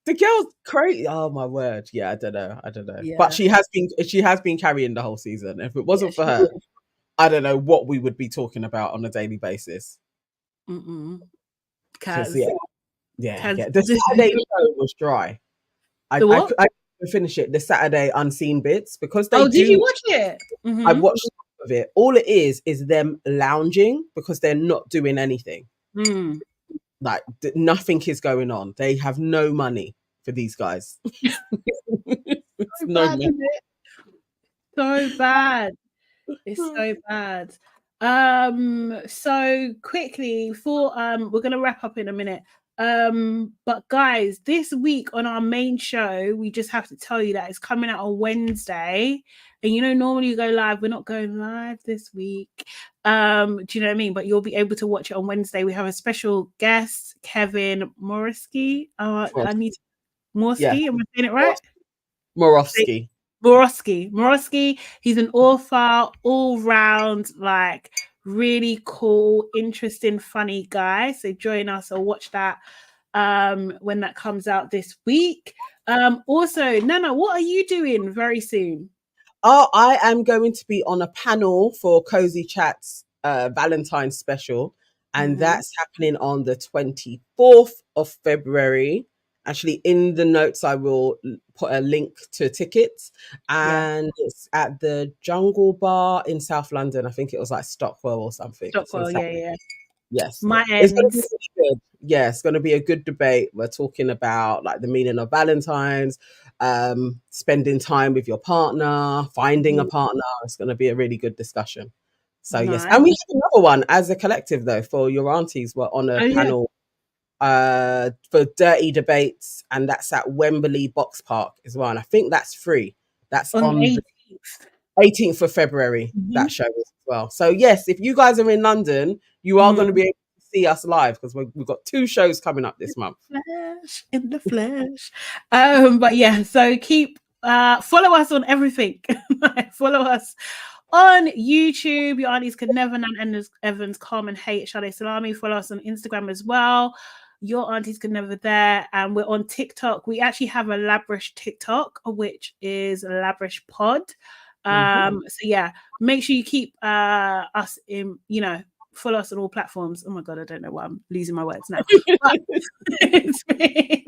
the girl's crazy. Oh my word! Yeah, I don't know. Yeah. But she has been carrying the whole season. If it wasn't for her, I don't know what we would be talking about on a daily basis. The Saturday show was dry. I couldn't finish it. The Saturday unseen bits, because they. Did you watch it? I watched some of it. All it is them lounging, because they're not doing anything. Like nothing is going on. They have no money for these guys. It's no money. So bad. It's so bad. So quickly before we're gonna wrap up in a minute. But guys, this week on our main show, we just have to tell you that it's coming out on Wednesday. And you know, normally you go live. We're not going live this week. Do you know what I mean? But you'll be able to watch it on Wednesday. We have a special guest, Kevin Morosky. I need Morosky. Am I saying it right? Morosky. He's an author, all round, like really cool, interesting, funny guy. So join us or watch that when that comes out this week. Also, Nana, what are you doing very soon? I am going to be on a panel for Cozy Chats Valentine's special, and that's happening on the 24th of February. Actually, in the notes, I will put a link to tickets, and it's at the Jungle Bar in South London. I think it was like Stockwell or something. Stockwell, yeah. Yes. My end. It's going to be a good debate. We're talking about like the meaning of Valentine's, spending time with your partner, finding a partner. It's going to be a really good discussion. So yes, Nice. and we have another one as a collective though for your aunties. We're on a panel for dirty debates, and that's at Wembley Box Park as well. And I think that's free. That's on the 18th of February. That show as well. So yes, if you guys are in London, you are going to be able to see us live because we've got 2 shows coming up this month. In the flesh. But yeah, so keep follow us on everything. Follow us on YouTube. Your aunties could never, Nan Evans, calm and hate Sade Salami. Follow us on Instagram as well. Your aunties could never there. And we're on TikTok. We actually have a LABRISH TikTok, which is LABRISH Pod. So yeah, make sure you keep us in, follow us on all platforms. Oh my god, I don't know why I'm losing my words now. But it's been...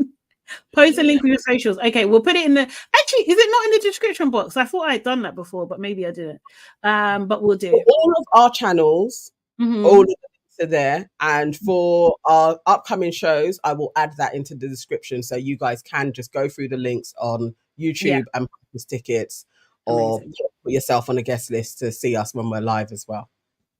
Post a link with your socials. Okay, we'll put it in the... Actually, is it not in the description box? I thought I had done that before, but maybe I didn't. But we'll do it. All of our channels, all of the links are there. And for our upcoming shows, I will add that into the description so you guys can just go through the links on YouTube and purchase tickets or put yourself on a guest list to see us when we're live as well.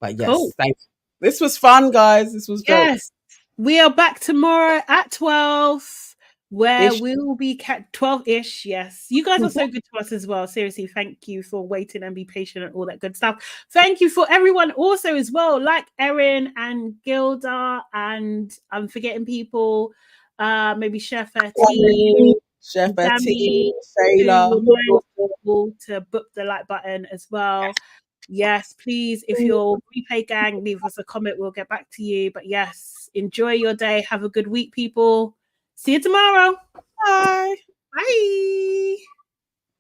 But yes, thank you. This was fun, guys. This was great. Yes, we are back tomorrow at 12. Where we'll be 12-ish. Yes, you guys are so good to us as well. Seriously, thank you for waiting and be patient and all that good stuff. Thank you for everyone also as well, like Erin and Gilda, and I'm forgetting people. Maybe Chef T, Chef T, Sailor, to book the like button as well. Yes, please, if you're replay gang, leave us a comment. We'll get back to you. But yes, enjoy your day. Have a good week, people. See you tomorrow. Bye. Bye.